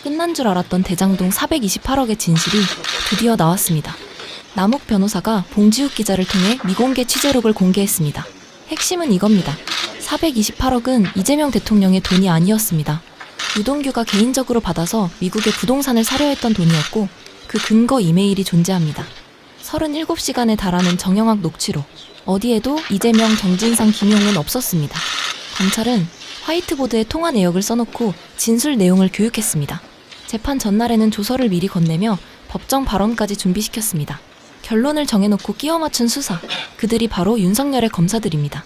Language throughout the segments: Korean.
끝난 줄 알았던 대장동 428억의 진실이 드디어 나왔습니다. 남욱 변호사가 봉지욱 기자를 통해 미공개 취재록을 공개했습니다. 핵심은 이겁니다. 428억은 이재명 대통령의 돈이 아니었습니다. 유동규가 개인적으로 받아서 미국의 부동산을 사려 했던 돈이었고 그 근거 이메일이 존재합니다. 37시간에 달하는 정영학 녹취록. 어디에도 이재명, 정진상, 김용은 없었습니다. 검찰은 화이트보드에 통화 내역을 써놓고 진술 내용을 교육했습니다. 재판 전날에는 조서를 미리 건네며 법정 발언까지 준비시켰습니다. 결론을 정해놓고 끼워 맞춘 수사. 그들이 바로 윤석열의 검사들입니다.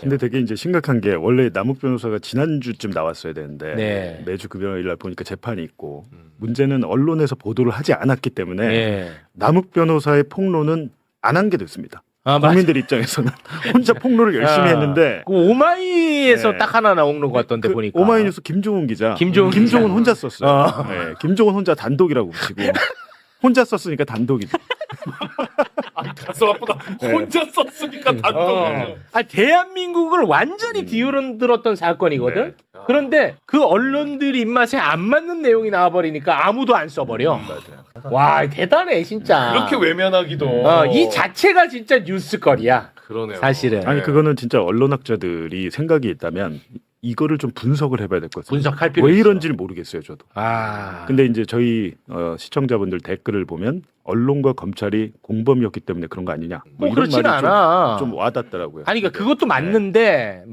근데 되게 이제 심각한 게 원래 남욱 변호사가 지난주쯤 나왔어야 되는데 네. 매주 금요일 날 보니까 재판이 있고 문제는 언론에서 보도를 하지 않았기 때문에 네. 남욱 변호사의 폭로는 안 한 게 됐습니다. 아, 국민들 입장에서는 혼자 폭로를 열심히 했는데 그 오마이에서 네. 딱 하나 나오는 것 같던데 그 보니까. 오마이뉴스 김종훈 기자, 김종훈 기자. 혼자 썼어요. 어. 네, 김종훈 혼자 단독이라고 붙이고 혼자 썼으니까 단독이죠. 가슴 아프다. 혼자 썼으니까 단독. 대한민국을 완전히 뒤흔들었던 사건이거든. 네. 그런데 그 언론들 입맛에 안 맞는 내용이 나와버리니까 아무도 안 써버려. 와 대단해 진짜. 그렇게 외면하기도. 이 자체가 진짜 뉴스거리야. 그러네요. 사실은. 아니 그거는 진짜 언론학자들이 생각이 있다면 이거를 좀 분석을 해봐야 될 것 같아요. 분석할 필요 왜 있어. 이런지를 모르겠어요, 저도. 아. 근데 이제 저희 시청자분들 댓글을 보면 언론과 검찰이 공범이었기 때문에 그런 거 아니냐. 뭐 이런 그렇진 말이 않아. 좀 와닿더라고요. 아니 그러니까 그것도 맞는데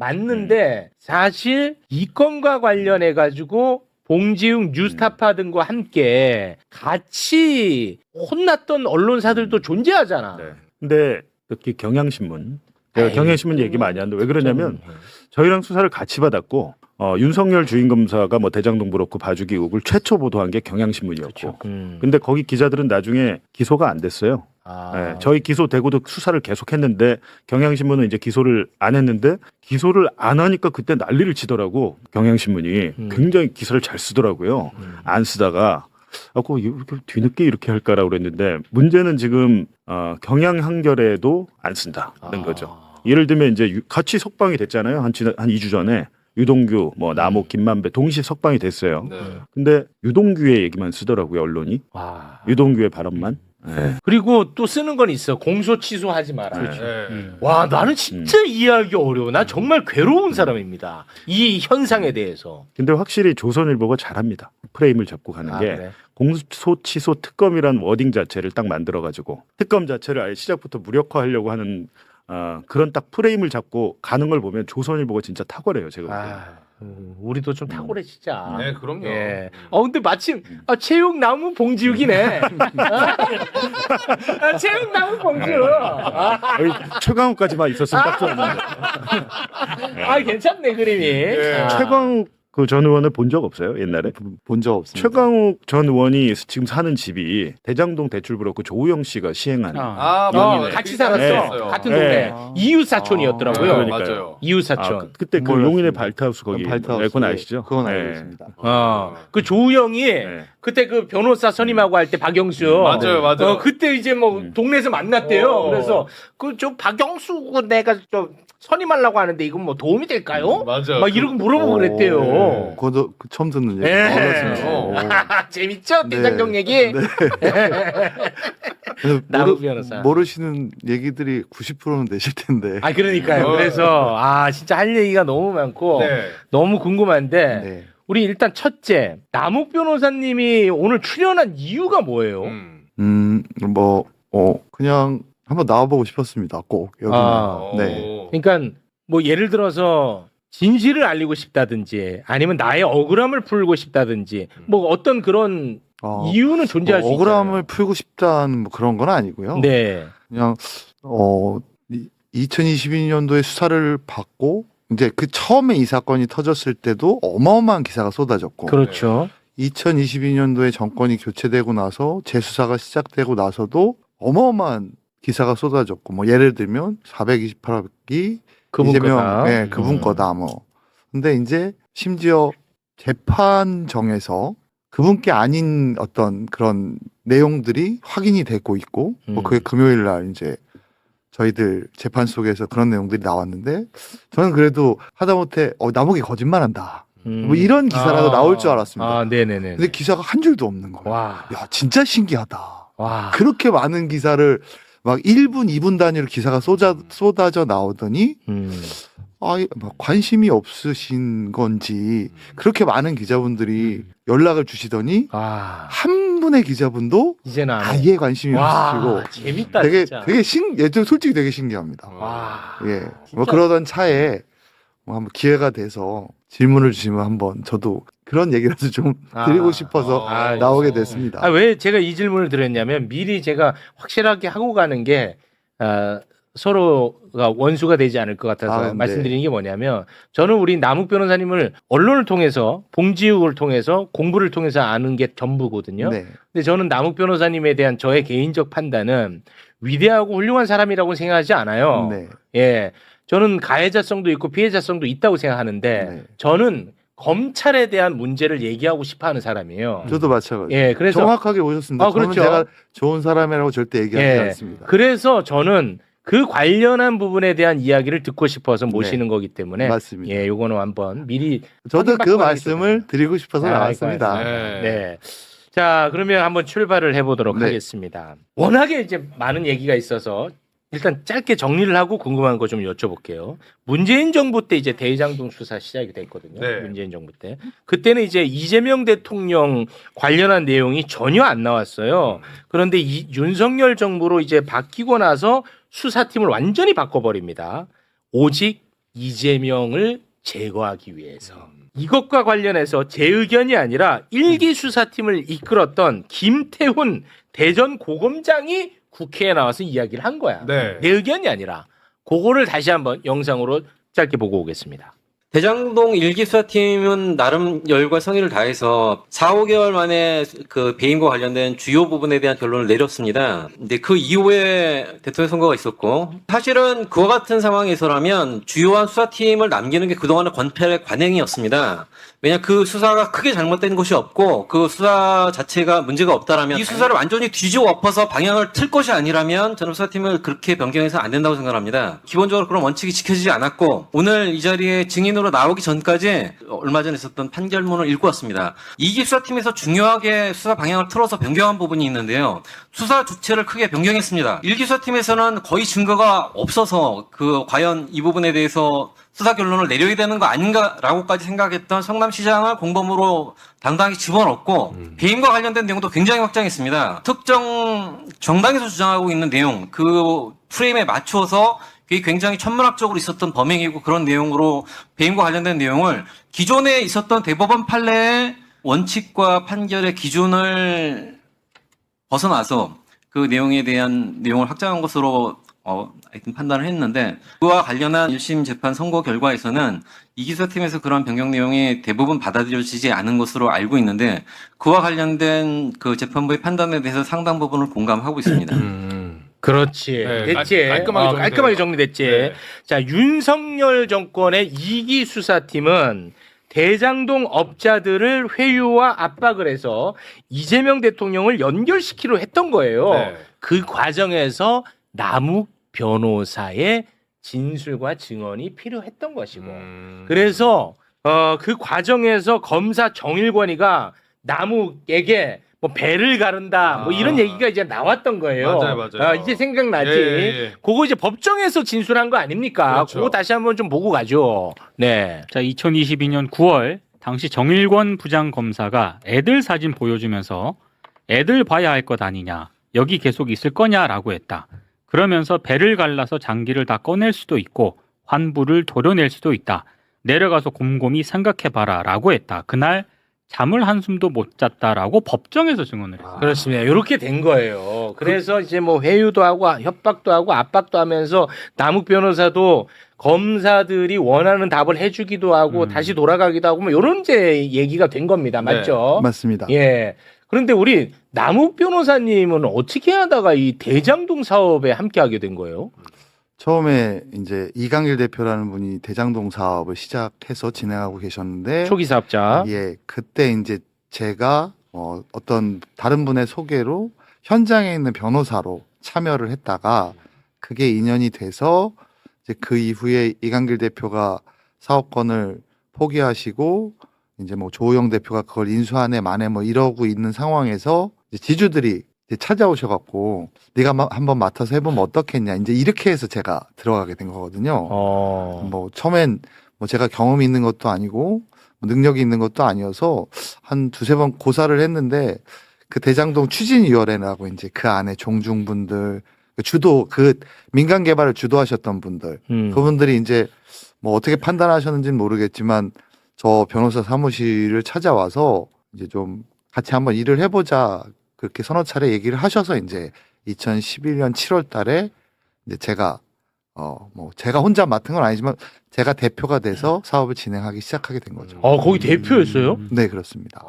사실 이 건과 관련해 가지고 봉지욱 뉴스타파 등과 함께 같이 혼났던 언론사들도 존재하잖아. 네. 근데 특히 경향신문, 제가 에이, 경향신문 얘기 많이 하는데 왜 그러냐면 저희랑 수사를 같이 받았고 윤석열 주임검사가 뭐 대장동 브로커 봐주기 의혹을 최초 보도한 게 경향신문이었고 근데 거기 기자들은 나중에 기소가 안 됐어요. 아. 네, 저희 기소되고도 수사를 계속했는데 경향신문은 이제 기소를 안 했는데 기소를 안 하니까 그때 난리를 치더라고. 경향신문이 굉장히 기사를 잘 쓰더라고요. 안 쓰다가 이렇게 뒤늦게 이렇게 할까라고 그랬는데 문제는 지금 경향 한겨레도 안 쓴다는 거죠. 예를 들면 이제 같이 석방이 됐잖아요. 한 2주 전에 유동규, 뭐 남욱, 김만배 동시 석방이 됐어요. 네. 근데 유동규의 얘기만 쓰더라고요 언론이. 와. 유동규의 발언만. 네. 그리고 또 쓰는 건 있어. 공소 취소하지 마라. 네. 와 나는 진짜 이해하기 어려워. 나 정말 괴로운 사람입니다. 이 현상에 대해서. 근데 확실히 조선일보가 잘합니다. 프레임을 잡고 가는 게 그래? 공소 취소 특검이라는 워딩 자체를 딱 만들어가지고 특검 자체를 아예 시작부터 무력화하려고 하는 그런 딱 프레임을 잡고 가는 걸 보면 조선일보가 진짜 탁월해요. 제가 볼 때. 우리도 좀 탁월해 진짜. 네, 그럼요. 예. 근데 마침 체육 나무 봉지욱이네. 체육 나무 봉지욱. 여기 최강욱까지만 있었으면 딱 좋았는데. 괜찮네 그림이. 최강욱 그 전 의원을 본 적 없어요 옛날에? 본 적 없습니다. 최강욱 전 의원이 지금 사는 집이 대장동 대출 브로커 조우영 씨가 시행한 맞네. 같이 그 살았어. 있었어요. 같은 동네. 네. 이웃 사촌이었더라고요. 그러니까요. 맞아요. 이웃 사촌. 그때 그 몰랐습니다. 용인의 발트하우스 거기 발트하우스. 그건 아시죠? 그건 알고 네. 있습니다. 그 조우영이 네. 그때 그 변호사 선임하고 할 때 박영수 맞아요. 그때 이제 뭐 동네에서 만났대요. 그래서 그 저 박영수 그 내가 좀 선임하려고 하는데 이건 뭐 도움이 될까요? 맞아요. 막 이러고 물어보고 그랬대요. 그것도 처음 듣는 얘기. 예. 몰랐습니다. 재밌죠? 네. 대장동 얘기. 근데 남욱 변호사. 모르시는 얘기들이 90%는 되실 텐데. 그러니까요. 그래서 진짜 할 얘기가 너무 많고 네. 너무 궁금한데 네. 우리 일단 첫째 남욱 변호사님이 오늘 출연한 이유가 뭐예요? 그냥 한번 나와보고 싶었습니다. 꼭 여기. 네. 그러니까 뭐 예를 들어서 진실을 알리고 싶다든지 아니면 나의 억울함을 풀고 싶다든지 뭐 어떤 그런 이유는 존재할 수 있잖아요. 억울함을 풀고 싶다는 뭐 그런 건 아니고요. 네. 그냥 2022년도에 수사를 받고 이제 그 처음에 이 사건이 터졌을 때도 어마어마한 기사가 쏟아졌고 그렇죠. 2022년도에 정권이 교체되고 나서 재수사가 시작되고 나서도 어마어마한 기사가 쏟아졌고 뭐 예를 들면 428억이 그분 이재명 거다. 그분 거다 뭐. 근데 이제 심지어 재판정에서 그분께 아닌 어떤 그런 내용들이 확인이 되고 있고 뭐 그게 금요일 날 이제 저희들 재판 속에서 그런 내용들이 나왔는데 저는 그래도 하다못해 남욱이 거짓말한다. 뭐 이런 기사라도 나올 줄 알았습니다. 아, 네네네. 근데 기사가 한 줄도 없는 거예요. 와, 야, 진짜 신기하다. 와. 그렇게 많은 기사를 막 1분, 2분 단위로 기사가 쏟아져 나오더니 막 관심이 없으신 건지 그렇게 많은 기자분들이 연락을 주시더니 아, 한 분의 기자분도 이제는 안 해. 아예 관심이 와, 없으시고 재밌다, 되게 진짜. 솔직히 되게 신기합니다. 와. 예. 뭐 그러던 차에 뭐 한번 기회가 돼서 질문을 주시면 한번 저도 그런 얘기라도 좀 드리고 싶어서 아, 나오게 됐습니다. 아, 왜 제가 이 질문을 드렸냐면 미리 제가 확실하게 하고 가는 게 서로가 원수가 되지 않을 것 같아서 아, 네. 말씀드리는 게 뭐냐면 저는 우리 남욱 변호사님을 언론을 통해서 봉지욱을 통해서 공부를 통해서 아는 게 전부거든요. 네. 근데 저는 남욱 변호사님에 대한 저의 개인적 판단은 위대하고 훌륭한 사람이라고 생각하지 않아요. 네. 예, 저는 가해자성도 있고 피해자성도 있다고 생각하는데 네. 저는 검찰에 대한 문제를 얘기하고 싶어하는 사람이에요. 저도 마찬가지예요. 예, 그래서 정확하게 오셨습니다. 아, 저는 그렇죠. 제가 좋은 사람이라고 절대 얘기하지 예, 않습니다. 그래서 저는 그 관련한 부분에 대한 이야기를 듣고 싶어서 모시는 거기 때문에 맞습니다. 예, 요거는 한번 미리 저도 그 확인받고 말씀을 하겠습니다. 드리고 싶어서 아, 나왔습니다. 네. 네. 자, 그러면 한번 출발을 해보도록 네. 하겠습니다. 워낙에 이제 많은 얘기가 있어서 일단 짧게 정리를 하고 궁금한 거 좀 여쭤볼게요. 문재인 정부 때 이제 대장동 수사 시작이 됐거든요. 네. 문재인 정부 때. 그때는 이제 이재명 대통령 관련한 내용이 전혀 안 나왔어요. 그런데 윤석열 정부로 이제 바뀌고 나서 수사팀을 완전히 바꿔버립니다. 오직 이재명을 제거하기 위해서. 이것과 관련해서 제 의견이 아니라 일기 수사팀을 이끌었던 김태훈 대전고검장이 국회에 나와서 이야기를 한 거야. 네. 내 의견이 아니라 그거를 다시 한번 영상으로 짧게 보고 오겠습니다. 대장동 일기 수사팀은 나름 열과 성의를 다해서 4, 5개월 만에 그 배임과 관련된 주요 부분에 대한 결론을 내렸습니다. 근데 그 이후에 대통령 선거가 있었고, 사실은 그와 같은 상황에서라면 주요한 수사팀을 남기는 게 그동안의 권찰의 관행이었습니다. 왜냐 그 수사가 크게 잘못된 것이 없고 그 수사 자체가 문제가 없다라면 이 수사를 완전히 뒤집어 엎어서 방향을 틀 것이 아니라면 저는 수사팀을 그렇게 변경해서 안 된다고 생각합니다. 기본적으로 그런 원칙이 지켜지지 않았고 오늘 이 자리에 증인으로 나오기 전까지 얼마 전에 있었던 판결문을 읽고 왔습니다. 이기 수사팀에서 중요하게 수사 방향을 틀어서 변경한 부분이 있는데요. 수사 주체를 크게 변경했습니다. 일기 수사팀에서는 거의 증거가 없어서 그 과연 이 부분에 대해서 수사 결론을 내려야 되는 거 아닌가라고까지 생각했던 성남시장을 공범으로 당당히 집어넣고 배임과 관련된 내용도 굉장히 확장했습니다. 특정 정당에서 주장하고 있는 내용, 그 프레임에 맞춰서 그게 굉장히 천문학적으로 있었던 범행이고 그런 내용으로 배임과 관련된 내용을 기존에 있었던 대법원 판례의 원칙과 판결의 기준을 벗어나서 그 내용에 대한 내용을 확장한 것으로 하여튼 판단을 했는데 그와 관련한 1심 재판 선고 결과에서는 이기수사팀에서 그런 변경 내용이 대부분 받아들여지지 않은 것으로 알고 있는데 그와 관련된 그 재판부의 판단에 대해서 상당 부분을 공감하고 있습니다. 그렇지. 네, 됐지. 깔끔하게 정리됐지. 네. 자, 윤석열 정권의 2기 수사팀은 대장동 업자들을 회유와 압박을 해서 이재명 대통령을 연결시키려 했던 거예요. 네. 그 과정에서 남욱 변호사의 진술과 증언이 필요했던 것이고 그래서 그 과정에서 검사 정일권이가 남욱에게 뭐 배를 가른다 뭐 이런 얘기가 이제 나왔던 거예요. 맞아요. 이제 생각나지. 예. 그거 이제 법정에서 진술한 거 아닙니까? 그렇죠. 그거 다시 한번 좀 보고 가죠. 네. 자, 2022년 9월 당시 정일권 부장검사가 애들 사진 보여주면서 애들 봐야 할 것 아니냐, 여기 계속 있을 거냐라고 했다. 그러면서 배를 갈라서 장기를 다 꺼낼 수도 있고 환부를 도려낼 수도 있다. 내려가서 곰곰이 생각해봐라 라고 했다. 그날 잠을 한숨도 못 잤다라고 법정에서 증언을 했어요. 그렇습니다. 이렇게 된 거예요. 그래서 이제 뭐 회유도 하고 협박도 하고 압박도 하면서 남욱 변호사도 검사들이 원하는 답을 해주기도 하고 다시 돌아가기도 하고 뭐 이런 이제 얘기가 된 겁니다. 맞죠? 맞습니다. 예. 그런데 우리 남욱 변호사님은 어떻게 하다가 이 대장동 사업에 함께 하게 된 거예요? 처음에 이제 이강일 대표라는 분이 대장동 사업을 시작해서 진행하고 계셨는데 초기 사업자. 예, 그때 이제 제가 어떤 다른 분의 소개로 현장에 있는 변호사로 참여를 했다가 그게 인연이 돼서 이제 그 이후에 이강길 대표가 사업권을 포기하시고 이제 뭐 조호영 대표가 그걸 인수하네 마네 뭐 이러고 있는 상황에서 이제 지주들이 이제 찾아오셔갖고 네가 한번 맡아서 해보면 어떻겠냐 이제 이렇게 해서 제가 들어가게 된 거거든요. 뭐 처음엔 뭐 제가 경험이 있는 것도 아니고 뭐 능력이 있는 것도 아니어서 한 두세 번 고사를 했는데 그 대장동 추진위원회라고 이제 그 안에 종중분들 그 민간 개발을 주도하셨던 분들 그분들이 이제 뭐 어떻게 판단하셨는지는 모르겠지만 저 변호사 사무실을 찾아와서 이제 좀 같이 한번 일을 해보자 그렇게 서너 차례 얘기를 하셔서 이제 2011년 7월 달에 이제 제가 뭐 제가 혼자 맡은 건 아니지만 제가 대표가 돼서 사업을 진행하기 시작하게 된 거죠. 거기 대표였어요? 네, 그렇습니다.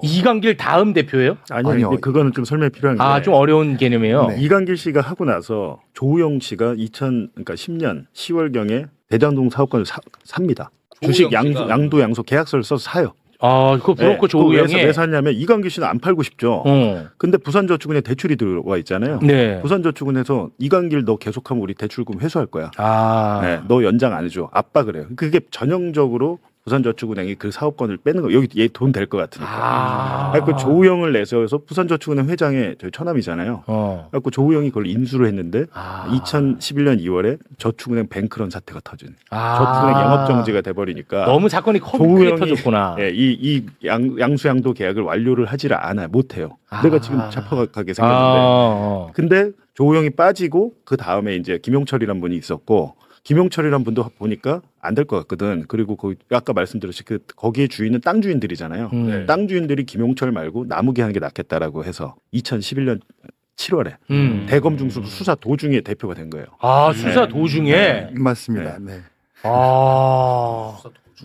이강길 다음 대표예요? 아니요. 그거는 좀 설명이 필요한 게. 좀 어려운 개념이에요. 네. 이강길 씨가 하고 나서 조우영 씨가 그러니까 10년 10월경에 대장동 사업권을 삽니다. 주식 양도 양소 계약서를 써서 사요. 그거 브로커 조우영이. 왜 샀냐면 이강길 씨는 안 팔고 싶죠. 근데 부산저축은행 대출이 들어와 있잖아요. 네. 부산저축은행에서 이강길 너 계속하면 우리 대출금 회수할 거야. 네, 너 연장 안 해줘. 압박을 해요. 그게 전형적으로 부산저축은행이 그 사업권을 빼는 거. 여기 얘 돈 될 것 같으니까. 그래서 조우영을 내세워서 부산저축은행 회장에 저희 처남이잖아요. 그래서 조우영이 그걸 인수를 했는데 2011년 2월에 저축은행 뱅크런 사태가 터진. 저축은행 영업정지가 돼버리니까. 너무 사건이 크게 터졌구나. 예, 이 양수양도 계약을 완료를 하지를 않아요. 못해요. 내가 지금 잡혀가게 생겼는데. 근데 조우영이 빠지고 그 다음에 이제 김용철이란 분이 있었고 김용철이란 분도 보니까 안 될 것 같거든. 그리고 그 아까 말씀드렸듯이 거기에 주인은 땅 주인들이잖아요. 땅 주인들이 김용철 말고 나무기 하는 게 낫겠다라고 해서 2011년 7월에 대검 중수 수사 도중에 대표가 된 거예요. 수사 도중에. 맞습니다. 네.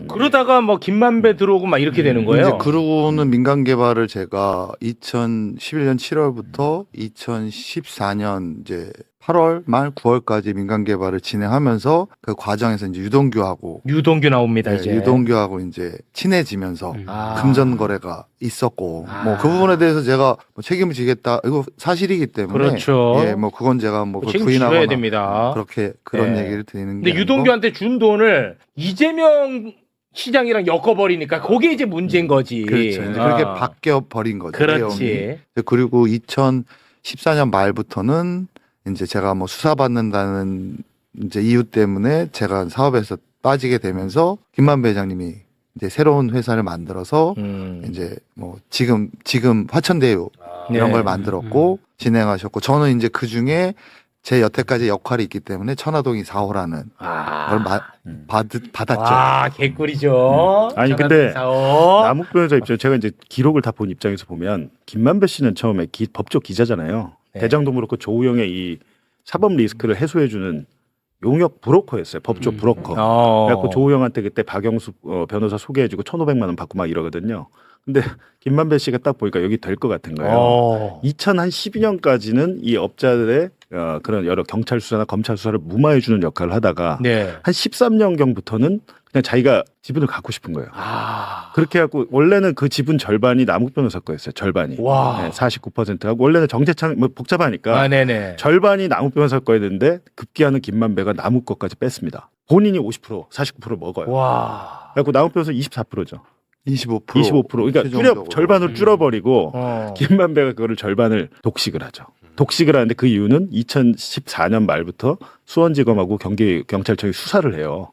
그러다가 뭐 김만배 들어오고 막 이렇게 되는 거예요. 이제 그러고는 민간 개발을 제가 2011년 7월부터 2014년 이제 8월 말 9월까지 민간 개발을 진행하면서 그 과정에서 이제 유동규 나옵니다. 네, 이제 유동규하고 이제 친해지면서 금전 거래가 있었고 뭐 그 부분에 대해서 제가 뭐 책임을 지겠다 이거 사실이기 때문에 그렇죠. 예, 뭐 그건 제가 뭐 책임 부인하거나 져야 됩니다. 그렇게 그런 네. 얘기를 드리는 게 근데 아니고. 유동규한테 준 돈을 이재명 시장이랑 엮어버리니까 그게 이제 문제인 거지. 그렇죠. 이제 그렇게 바뀌어 버린 거죠. 그렇지. 내용이. 그리고 2014년 말부터는 이제 제가 뭐 수사받는다는 이제 이유 때문에 제가 사업에서 빠지게 되면서 김만배 회장님이 이제 새로운 회사를 만들어서 이제 뭐 지금 화천대유 이런 걸 만들었고 진행하셨고 저는 이제 그 중에 제 여태까지 역할이 있기 때문에 천화동이 4호라는 걸 받았죠. 개꿀이죠. 아니 근데 남욱 변호사 입장 제가 이제 기록을 다 본 입장에서 보면 김만배 씨는 처음에 법조 기자잖아요. 네. 대장동 브로커 조우영의 이 사법 리스크를 해소해주는 용역 브로커였어요. 법조 브로커. 그래갖고 조우영한테 그때 박영수 변호사 소개해주고 1,500만 원 받고 막 이러거든요. 근데 김만배 씨가 딱 보니까 여기 될 것 같은 거예요. 2012년까지는 이 업자들의 그런 여러 경찰 수사나 검찰 수사를 무마해주는 역할을 하다가 한 13년경부터는 그냥 자기가 지분을 갖고 싶은 거예요. 그렇게 해갖고 원래는 그 지분 절반이 남욱 변호사 거였어요. 절반이. 네, 49%가 원래는 정재창 뭐 복잡하니까 절반이 남욱 변호사 거였는데 급기야는 김만배가 남욱 것까지 뺐습니다. 본인이 50% 49% 먹어요. 그래갖고 남욱 변호사 24%죠. 25%. 그러니까 절반으로 줄여버리고 김만배가 그거를 절반을 독식을 하죠. 독식을 하는데 그 이유는 2014년 말부터 수원지검하고 경찰청이 수사를 해요.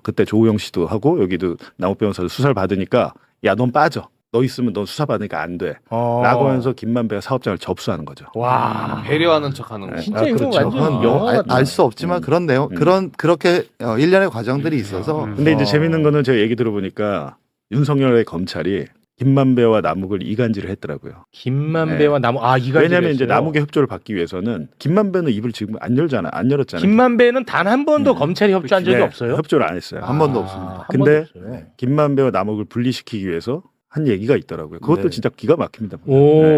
그때 조우영 씨도 하고 여기도 남욱 변호사도 수사를 받으니까 야, 넌 빠져. 너 있으면 넌 수사 받으니까 안 돼. 라고 하면서 김만배가 사업장을 접수하는 거죠. 배려하는 척하는 거. 진짜 이거 그렇죠. 완전 영화 같다. 알 수 없지만 그런 내용 그렇게 일련의 과정들이 있어서 근데 이제 재밌는 거는 제가 얘기 들어보니까 윤석열의 검찰이 김만배와 남욱을 이간질을 했더라고요. 김만배와 남욱 이간질. 왜냐하면 이제 남욱의 협조를 받기 위해서는 김만배는 입을 지금 안 열었잖아요. 김만배는 단 한 번도 검찰이 협조한 적이 없어요. 협조를 안 했어요. 한 번도 없습니다. 근데 김만배와 남욱을 분리시키기 위해서 한 얘기가 있더라고요. 그것도 진짜 기가 막힙니다.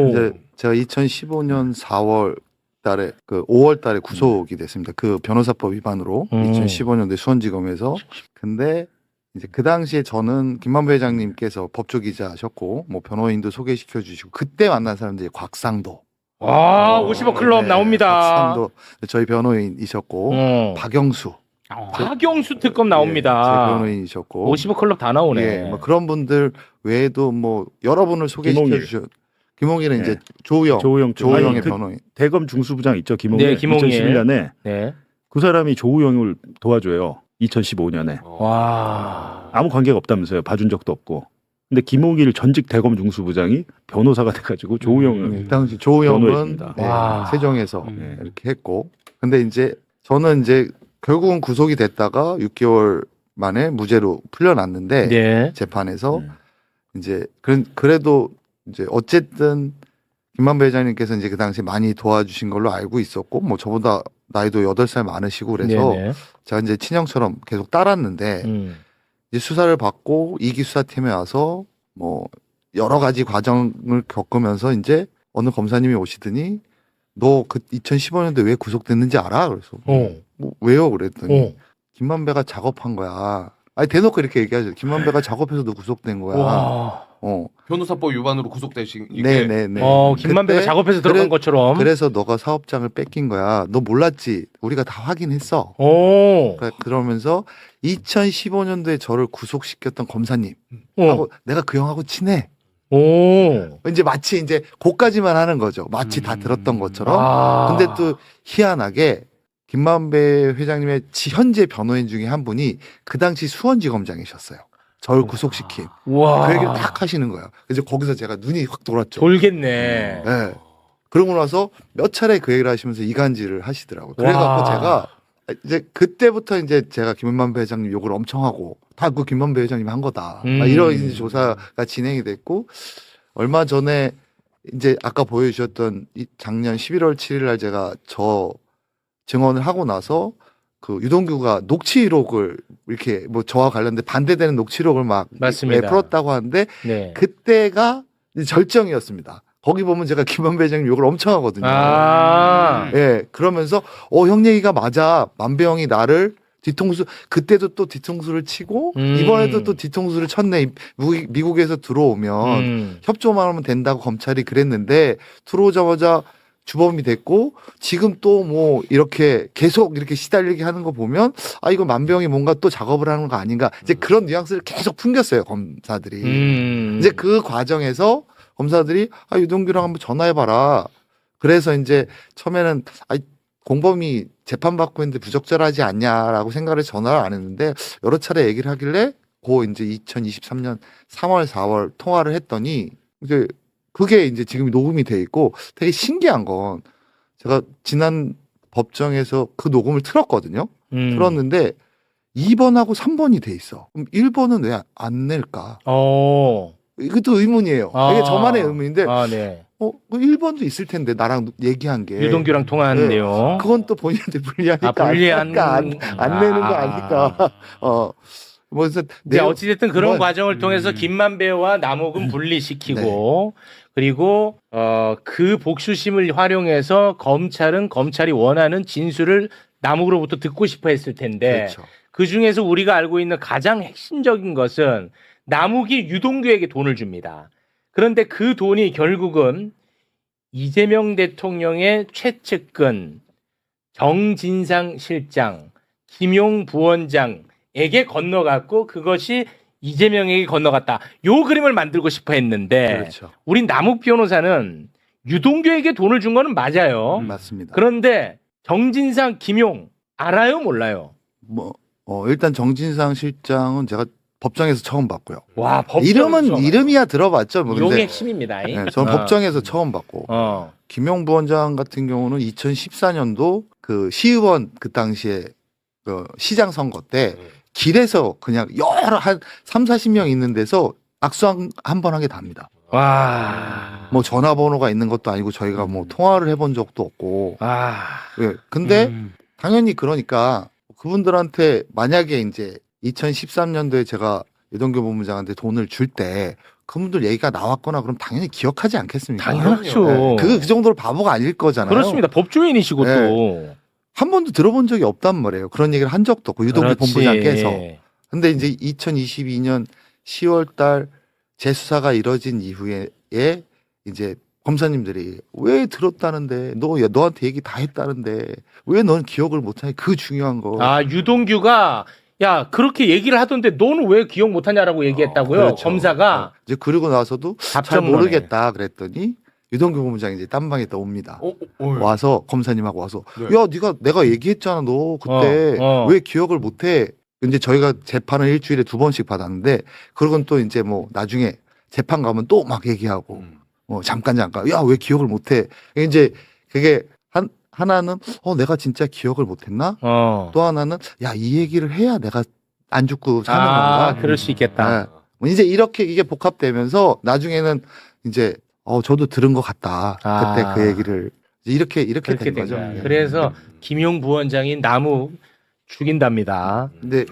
이제 제가 2015년 4월 달에 5월 달에 구속이 됐습니다. 그 변호사법 위반으로 2015년도에 수원지검에서. 근데 이제 그 당시에 저는 김만배 회장님께서 법조 기자셨고 뭐 변호인도 소개시켜 주시고 그때 만난 사람들이 곽상도 50억 클럽 나옵니다. 곽상도 저희 변호인이셨고 박영수 박영수 특검 제 나옵니다. 변호인이셨고 50억 클럽 다 나오네. 예, 뭐 그런 분들 외에도 뭐 여러분을 소개시켜 김홍일. 주셨. 김홍일은 예. 이제 조우영의 아니, 변호인. 대검 중수부장 있죠, 김홍일. 네, 김홍일. 2011년에 네. 그 사람이 조우영을 도와줘요. 2015년에. 와. 아무 관계가 없다면서요. 봐준 적도 없고. 근데 김홍일 전직 대검 중수부장이 변호사가 돼가지고 조우영을 당시 조우영은 변호했습니다. 예, 와. 세정에서 음. 이렇게 했고, 근데 이제 저는 이제 결국은 구속이 됐다가 6개월 만에 무죄로 풀려났는데 네. 재판에서 음. 이제 그래도 이제 어쨌든 김만배 회장님께서 이제 그 당시 많이 도와주신 걸로 알고 있었고, 뭐 저보다 나이도 8살 많으시고 그래서 네네. 제가 이제 친형처럼 계속 따랐는데 이제 수사를 받고 2기 수사팀에 와서 뭐 여러 가지 과정을 겪으면서 이제 어느 검사님이 오시더니 너 그 2015년도에 왜 구속됐는지 알아? 그래서 어. 뭐 왜요? 그랬더니 어. 김만배가 작업한 거야. 아니 대놓고 이렇게 얘기하죠. 김만배가 작업해서 너 구속된 거야. 와. 변호사법 위반으로 구속되신 이게 네네네. 김만배가 그때 작업해서 들어간 것처럼. 그래서 너가 사업장을 뺏긴 거야. 너 몰랐지? 우리가 다 확인했어. 오. 그러면서 2015년도에 저를 구속시켰던 검사님 어. 하고 내가 그 형하고 친해. 오. 이제 마치 이제 그까지만 하는 거죠. 마치 다 들었던 것처럼. 아. 근데 또 희한하게 김만배 회장님의 현재 변호인 중에 한 분이 그 당시 수원지검장이셨어요. 저를 구속시킨. 와. 그 얘기를 딱 하시는 거예요. 그래서 거기서 제가 눈이 확 돌았죠. 돌겠네. 네. 그러고 나서 몇 차례 그 얘기를 하시면서 이간질을 하시더라고요. 그래갖고 와. 제가 이제 그때부터 이제 제가 김만배 회장님 욕을 엄청 하고 다 그 김만배 회장님이 한 거다. 막 이런 이제 조사가 진행이 됐고 얼마 전에 이제 아까 보여주셨던 이 작년 11월 7일 날 제가 저 증언을 하고 나서 그 유동규가 녹취록을 이렇게 뭐 저와 관련된 반대되는 녹취록을 막 맞습니다. 풀었다고 하는데 네. 그때가 이제 절정이었습니다. 거기 보면 제가 김만배 회장님 욕을 엄청 하거든요. 아. 예, 그러면서 형 얘기가 맞아. 만배 형이 나를 뒤통수 그때도 또 뒤통수를 치고 이번에도 또 뒤통수를 쳤네. 미국에서 들어오면 협조만 하면 된다고 검찰이 그랬는데 들어오자마자 주범이 됐고 지금 또 뭐 이렇게 계속 이렇게 시달리게 하는 거 보면 아 이거 만배 형이 뭔가 또 작업을 하는 거 아닌가 이제 그런 뉘앙스를 계속 풍겼어요 검사들이. 이제 그 과정에서 검사들이 아 유동규랑 한번 전화해봐라. 그래서 이제 처음에는 아 공범이 재판받고 있는데 부적절하지 않냐라고 생각을 해서 전화를 안 했는데 여러 차례 얘기를 하길래 그 이제 2023년 3월 4월 통화를 했더니 이제 그게 이제 지금 녹음이 돼 있고 되게 신기한 건 제가 지난 법정에서 그 녹음을 틀었거든요. 틀었는데 2번하고 3번이 돼 있어. 그럼 1번은 왜 안 낼까? 이것도 의문이에요. 이게 저만의 의문인데 아, 네. 그 1번도 있을 텐데 나랑 얘기한 게 유동규랑 통화한 네. 내용. 그건 또 본인한테 불리하니까 아, 불리한 안 내는 거 아닐까. 뭐 그래서 네, 어찌됐든 그런 뭐, 과정을 통해서 김만배와 남욱은 분리시키고 그리고 그 복수심을 활용해서 검찰은 검찰이 원하는 진술을 남욱으로부터 듣고 싶어 했을 텐데 그렇죠. 그 중에서 우리가 알고 있는 가장 핵심적인 것은 남욱이 유동규에게 돈을 줍니다. 그런데 그 돈이 결국은 이재명 대통령의 최측근 정진상 실장, 김용 부원장에게 건너갔고 그것이 이재명에게 건너갔다. 요 그림을 만들고 싶어 했는데 그렇죠. 우린 남욱 변호사는 유동규에게 돈을 준 거는 맞아요. 맞습니다. 그런데 정진상, 김용 알아요, 몰라요? 뭐 일단 정진상 실장은 제가 법정에서 처음 봤고요. 와, 법정에서 이름이야 들어봤죠. 뭐 요게 근데 핵심입니다. 네, 저는 법정에서 처음 봤고 김용 부원장 같은 경우는 2014년도 그 시의원 그 당시에 그 시장 선거 때 길에서 그냥 여러 한 3, 40명 있는 데서 악수 한 번 하게 답니다. 와. 뭐 전화번호가 있는 것도 아니고 저희가 뭐 통화를 해본 적도 없고. 아. 예. 근데 당연히 그러니까 그분들한테 만약에 이제 2013년도에 제가 유동규 본부장한테 돈을 줄 때 그분들 얘기가 나왔거나 그럼 당연히 기억하지 않겠습니까? 당연하죠. 그 정도로 바보가 아닐 거잖아요. 그렇습니다. 법조인이시고 네. 또. 한 번도 들어본 적이 없단 말이에요. 그런 얘기를 한 적도 없고 유동규 그렇지. 본부장께서. 근데 이제 2022년 10월 달 재수사가 이뤄진 이후에 이제 검사님들이 왜 들었다는데 너한테 얘기 다 했다는데 왜 넌 기억을 못하니 그 중요한 거. 아, 유동규가 야, 그렇게 얘기를 하던데 너는 왜 기억 못하냐라고 얘기했다고요. 그렇죠. 검사가. 이제 그러고 나서도 잘 답정너네. 모르겠다 그랬더니 유동규 본부장이 이제 딴방에 또 옵니다. 와서 검사님하고 와서 네. 야 내가 얘기했잖아 너 그때 왜 기억을 못해. 이제 저희가 재판을 일주일에 2번씩 받았는데 그러곤 또 이제 뭐 나중에 재판 가면 또 막 얘기하고 잠깐 야 왜 기억을 못해. 이제 그게 하나는 내가 진짜 기억을 못했나. 또 하나는 야 이 얘기를 해야 내가 안 죽고 사는 건가. 그럴 수 있겠다. 네. 이제 이렇게 이게 복합되면서 나중에는 이제 저도 들은 것 같다. 그때 그 얘기를 이렇게 그렇게 된 거죠. 거야. 그래서 김용 부원장이 나무 죽인답니다. 근데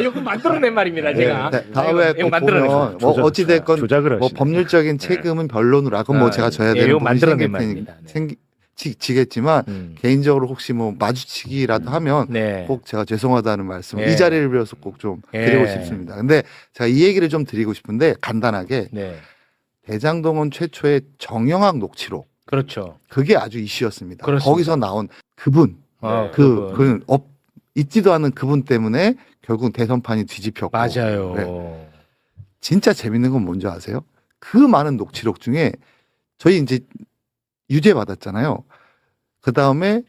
이거 만들어낸 말입니다, 제가. 다음에 이거 꼭 만들어낸 보면 거예요. 어찌 됐건 조작을 뭐 하시네. 법률적인 책임은 변론으로 그건 뭐 제가 져야 되는 이거 부분이 만들어낸 말입니다. 지겠지만 개인적으로 혹시 뭐 마주치기라도 하면 네. 꼭 제가 죄송하다는 말씀을 네. 이 자리를 빌어서 꼭 좀 드리고 싶습니다. 근데 제가 이 얘기를 좀 드리고 싶은데 간단하게 네. 대장동은 최초의 정영학 녹취록 그렇죠. 그게 아주 이슈였습니다. 그렇습니다. 거기서 나온 그분 그분. 있지도 않은 그분 때문에 결국 대선판이 뒤집혔고 맞아요. 네. 진짜 재밌는 건 뭔지 아세요? 그 많은 녹취록 중에 저희 이제 유죄 받았잖아요. 그 다음에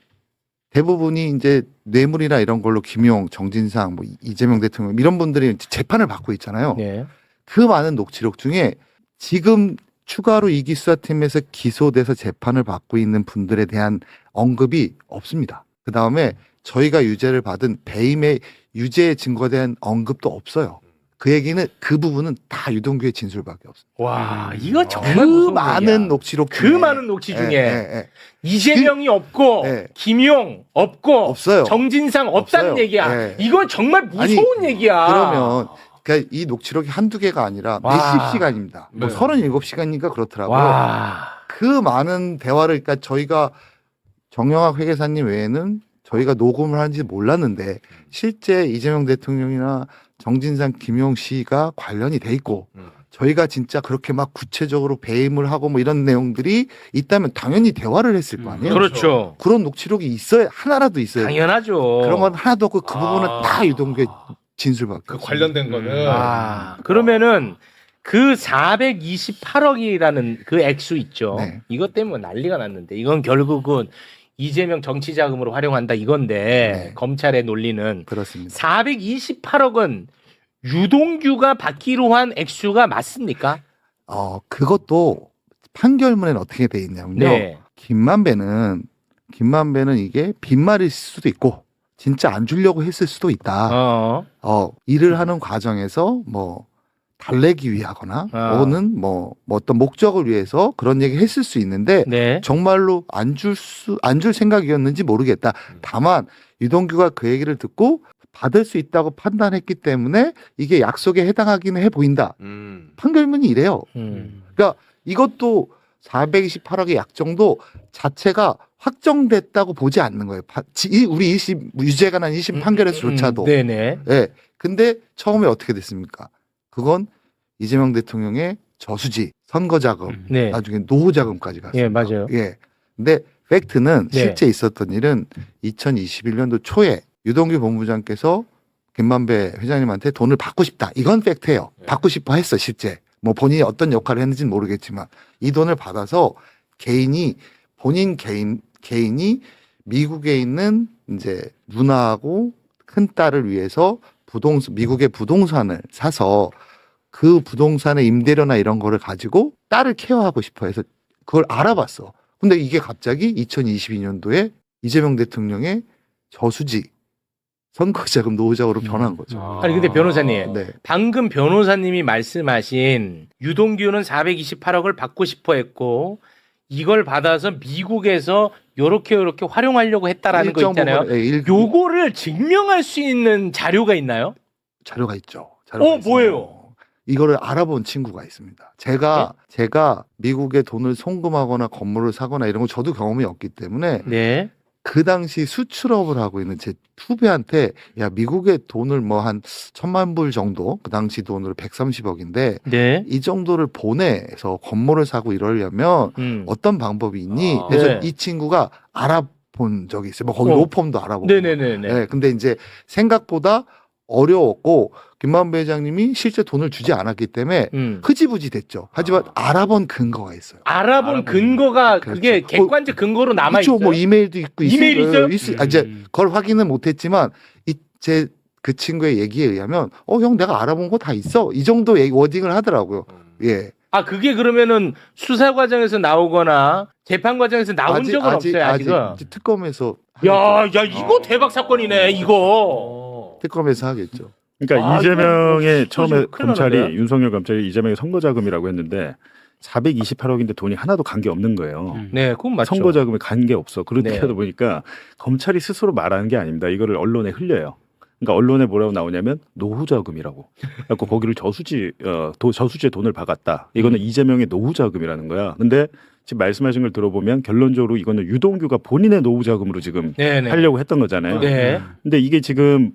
대부분이 이제 뇌물이나 이런 걸로 김용, 정진상, 뭐 이재명 대통령 이런 분들이 재판을 받고 있잖아요. 네. 그 많은 녹취록 중에 지금 추가로 이기 수사팀에서 기소돼서 재판을 받고 있는 분들에 대한 언급이 없습니다. 그 다음에 저희가 유죄를 받은 배임의 유죄 증거에 대한 언급도 없어요. 그 얘기는 그 부분은 다 유동규의 진술밖에 없어요. 와, 이거 정말 그 무서운 많은 얘기야. 녹취록 그 중에 많은 녹취 중에 예. 이재명이 없고 네. 김용 없고 없어요. 정진상 없다는 없어요. 얘기야. 네. 이건 정말 무서운 얘기야. 그러면 그러니까 이 녹취록이 한두 개가 아니라 와. 몇십 시간입니다. 뭐 네. 37시간인가 그렇더라고요. 와. 그 많은 대화를 그러니까 저희가 정영학 회계사님 외에는 저희가 녹음을 하는지 몰랐는데 실제 이재명 대통령이나 정진상 김용 씨가 관련이 돼 있고 저희가 진짜 그렇게 막 구체적으로 배임을 하고 뭐 이런 내용들이 있다면 당연히 대화를 했을 거 아니에요. 그렇죠. 그런 녹취록이 있어야 하나라도 있어요. 당연하죠. 그런 건 하나도 없고 그 부분은 다 유동규의 진술밖에. 그 없어요. 관련된 거는 그러면은 그 428억이라는 그 액수 있죠. 네. 이것 때문에 난리가 났는데 이건 결국은 이재명 정치 자금으로 활용한다 이건데 네. 검찰의 논리는 그렇습니다. 428억은 유동규가 받기로 한 액수가 맞습니까? 그것도 판결문에는 어떻게 돼 있냐면요. 네. 김만배는 이게 빈말일 수도 있고 진짜 안 주려고 했을 수도 있다. 일을 하는 과정에서 뭐 달래기 위하거나 또는 뭐 어떤 목적을 위해서 그런 얘기 했을 수 있는데 네. 정말로 안 줄 생각이었는지 모르겠다. 다만 유동규가 그 얘기를 듣고 받을 수 있다고 판단했기 때문에 이게 약속에 해당하기는 해 보인다. 판결문이 이래요. 그러니까 이것도 428억의 약정도 자체가 확정됐다고 보지 않는 거예요. 우리 1심 유죄가 난 1심 판결에서조차도. 네네. 네. 근데 처음에 어떻게 됐습니까? 그건 이재명 대통령의 저수지, 선거자금, 네. 나중에 노후자금까지 갔습니다. 예, 맞아요. 예. 근데 팩트는 네. 실제 있었던 일은 2021년도 초에 유동규 본부장께서 김만배 회장님한테 돈을 받고 싶다. 이건 팩트예요. 받고 싶어 했어, 실제. 뭐 본인이 어떤 역할을 했는지는 모르겠지만 이 돈을 받아서 본인 개인이 미국에 있는 이제 누나하고 큰 딸을 위해서 미국의 부동산을 사서 그 부동산의 임대료나 이런 거를 가지고 딸을 케어하고 싶어 해서 그걸 알아봤어. 근데 이게 갑자기 2022년도에 이재명 대통령의 저수지 선거자금 노후자금으로 변한 거죠. 아니 근데 변호사님 네. 방금 변호사님이 말씀하신 유동규는 428억을 받고 싶어 했고 이걸 받아서 미국에서 요렇게 활용하려고 했다라는 거 있잖아요. 요거를 증명할 수 있는 자료가 있나요? 자료가 있죠. 뭐예요? 이거를 알아본 친구가 있습니다. 제가 미국에 돈을 송금하거나 건물을 사거나 이런 거 저도 경험이 없기 때문에 네. 그 당시 수출업을 하고 있는 제 후배한테 야 미국에 돈을 뭐 한 1,000만 불 정도 그 당시 돈으로 130억인데 네. 이 정도를 보내서 건물을 사고 이러려면 어떤 방법이 있니? 아. 그래서 네. 이 친구가 알아본 적이 있어요. 뭐 거기 어. 로펌도 알아보고. 네네네네. 네, 근데 이제 생각보다 어려웠고 김만배 회장님이 실제 돈을 주지 않았기 때문에 흐지부지 됐죠. 하지만 알아본 근거가 있어요. 알아본 근거가 그렇죠. 그게 객관적 근거로 남아 있어요. 뭐 이메일도 있고 이메일 있어요? 이제 그걸 확인은 못했지만 이제 그 친구의 얘기에 의하면 형 내가 알아본 거 다 있어 이 정도 워딩을 하더라고요. 예. 아 그게 그러면은 수사 과정에서 나오거나 재판 과정에서 나온 적은 없어요 아직은. 이제 특검에서 야 이거 대박 사건이네 이거. 특검에서 하겠죠. 그러니까 아, 이재명의 이거 처음에 큰일 검찰이 나는데? 윤석열 검찰이 이재명의 선거 자금이라고 했는데 428억인데 돈이 하나도 관계 없는 거예요. 네, 그건 맞죠. 선거 자금에 관계 없어. 그렇게 네. 하다 보니까 검찰이 스스로 말하는 게 아닙니다. 이거를 언론에 흘려요. 그러니까 언론에 뭐라고 나오냐면 노후 자금이라고. 그래서 거기를 저수지에 돈을 박았다. 이거는 이재명의 노후 자금이라는 거야. 근데 지금 말씀하신 걸 들어보면 결론적으로 이거는 유동규가 본인의 노후 자금으로 지금 네네. 하려고 했던 거잖아요. 네. 근데 이게 지금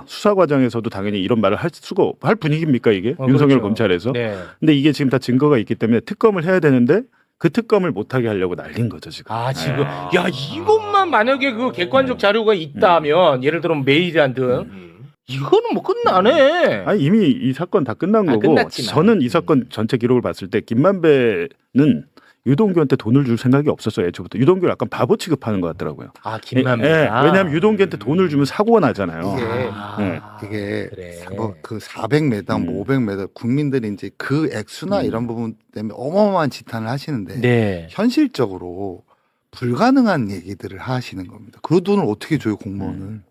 수사 과정에서도 당연히 이런 말을 할 분위기입니까 이게 윤석열 그렇죠. 검찰에서? 네. 근데 이게 지금 다 증거가 있기 때문에 특검을 해야 되는데 그 특검을 못하게 하려고 날린 거죠 지금. 아 지금 야 이것만 만약에 그 객관적 자료가 있다면 예를 들어 메일이란 등 이거는 뭐 끝나네. 아니 이미 이 사건 다 끝난 거고 끝났지만. 저는 이 사건 전체 기록을 봤을 때 김만배는 유동규한테 돈을 줄 생각이 없었어요. 애초부터 유동규를 약간 바보 취급하는 것 같더라고요. 아 김만배. 예, 왜냐하면 유동규한테 돈을 주면 사고가 나잖아요. 이게 그래. 그 400매당, 뭐 500매당 국민들이 이제 그 액수나 이런 부분 때문에 어마어마한 지탄을 하시는데 네. 현실적으로 불가능한 얘기들을 하시는 겁니다. 그 돈을 어떻게 줘요 공무원을?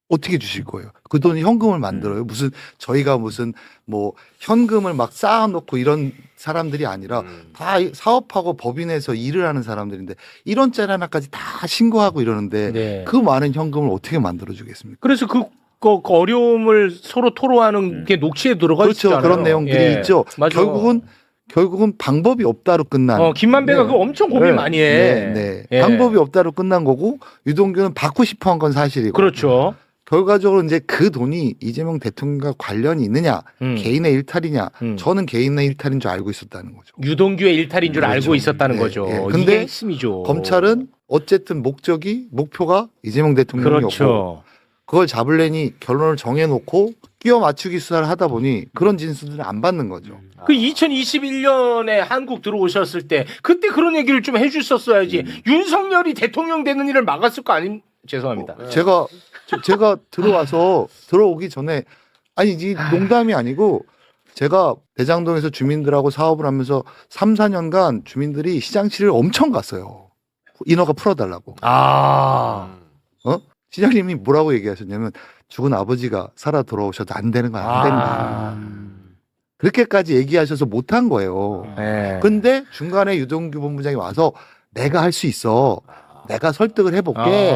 어떻게 주실 거예요? 그 돈이 현금을 만들어요? 무슨 저희가 무슨 뭐 현금을 막 쌓아놓고 이런 사람들이 아니라 다 사업하고 법인에서 일을 하는 사람들인데 1원짜리 하나까지 다 신고하고 이러는데 네. 그 많은 현금을 어떻게 만들어 주겠습니까? 그래서 그 어려움을 서로 토로하는 게 녹취에 들어가 그렇죠. 있잖아요. 그런 내용들이 예. 있죠. 맞아. 결국은 방법이 없다로 끝난. 김만배가 네. 그거 엄청 고민 많이 해. 네. 예. 방법이 없다로 끝난 거고 유동규는 받고 싶어 한 건 사실이고. 그렇죠. 결과적으로 이제 그 돈이 이재명 대통령과 관련이 있느냐, 개인의 일탈이냐, 저는 개인의 일탈인 줄 알고 있었다는 거죠. 유동규의 일탈인 줄 그렇죠. 알고 있었다는 네, 거죠. 네. 이게 근데 핵심이죠. 검찰은 어쨌든 목표가 이재명 대통령이었고 그렇죠. 그걸 잡으려니 결론을 정해놓고 끼워 맞추기 수사를 하다 보니 그런 진술들을 안 받는 거죠. 그 2021년에 한국 들어오셨을 때 그때 그런 얘기를 좀 해주셨어야지. 윤석열이 대통령 되는 일을 막았을 거 아닌? 죄송합니다. 제가 들어오기 전에 아니 이 농담이 아니고 제가 대장동에서 주민들하고 사업을 하면서 3, 4년간 주민들이 시장치를 엄청 갔어요. 인허가 풀어달라고. 시장님이 뭐라고 얘기하셨냐면 죽은 아버지가 살아 돌아오셔도 안 되는 건 안 된다. 그렇게까지 얘기하셔서 못한 거예요. 네. 근데 중간에 유동규 본부장이 와서 내가 할 수 있어. 내가 설득을 해볼게.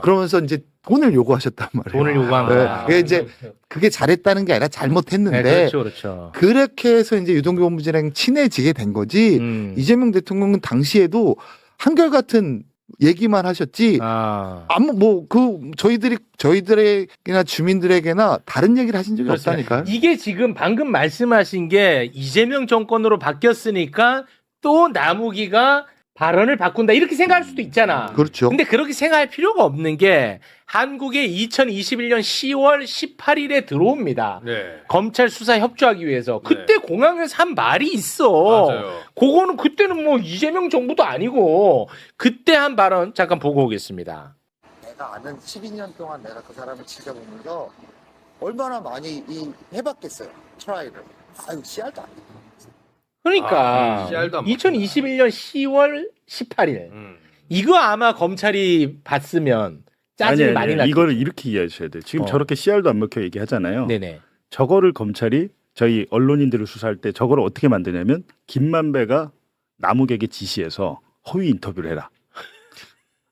그러면서 이제 돈을 요구하셨단 말이에요. 돈을 요구한 거야. 그게 이제 그게 잘했다는 게 아니라 잘못했는데 네, 그렇죠, 그렇죠. 그렇게 해서 이제 유동규 본부장이랑 친해지게 된 거지. 이재명 대통령은 당시에도 한결같은 얘기만 하셨지. 아무 뭐 그 저희들에게나 주민들에게나 다른 얘기를 하신 적이 그렇습니다. 없다니까요. 이게 지금 방금 말씀하신 게 이재명 정권으로 바뀌었으니까 또 남욱이가 발언을 바꾼다 이렇게 생각할 수도 있잖아. 그렇죠. 근데 그렇게 생각할 필요가 없는 게 한국에 2021년 10월 18일에 들어옵니다. 네. 검찰 수사 협조하기 위해서. 그때 공항에서 한 말이 있어. 맞아요. 그거는 그때는 뭐 이재명 정부도 아니고 그때 한 발언 잠깐 보고 오겠습니다. 내가 아는 12년 동안 내가 그 사람을 지켜보면서 얼마나 많이 해봤겠어요. 트라이를. 아유 씨알도 안 돼. 그러니까 씨알도 안 2021년 10월 18일 이거 아마 검찰이 봤으면 짜증이 많이 났죠. 이거를 이렇게 이해하셔야 돼요. 지금 저렇게 씨알도 안 먹혀 얘기하잖아요. 네네. 저거를 검찰이 저희 언론인들을 수사할 때 저거를 어떻게 만드냐면 김만배가 남욱에게 지시해서 허위 인터뷰를 해라.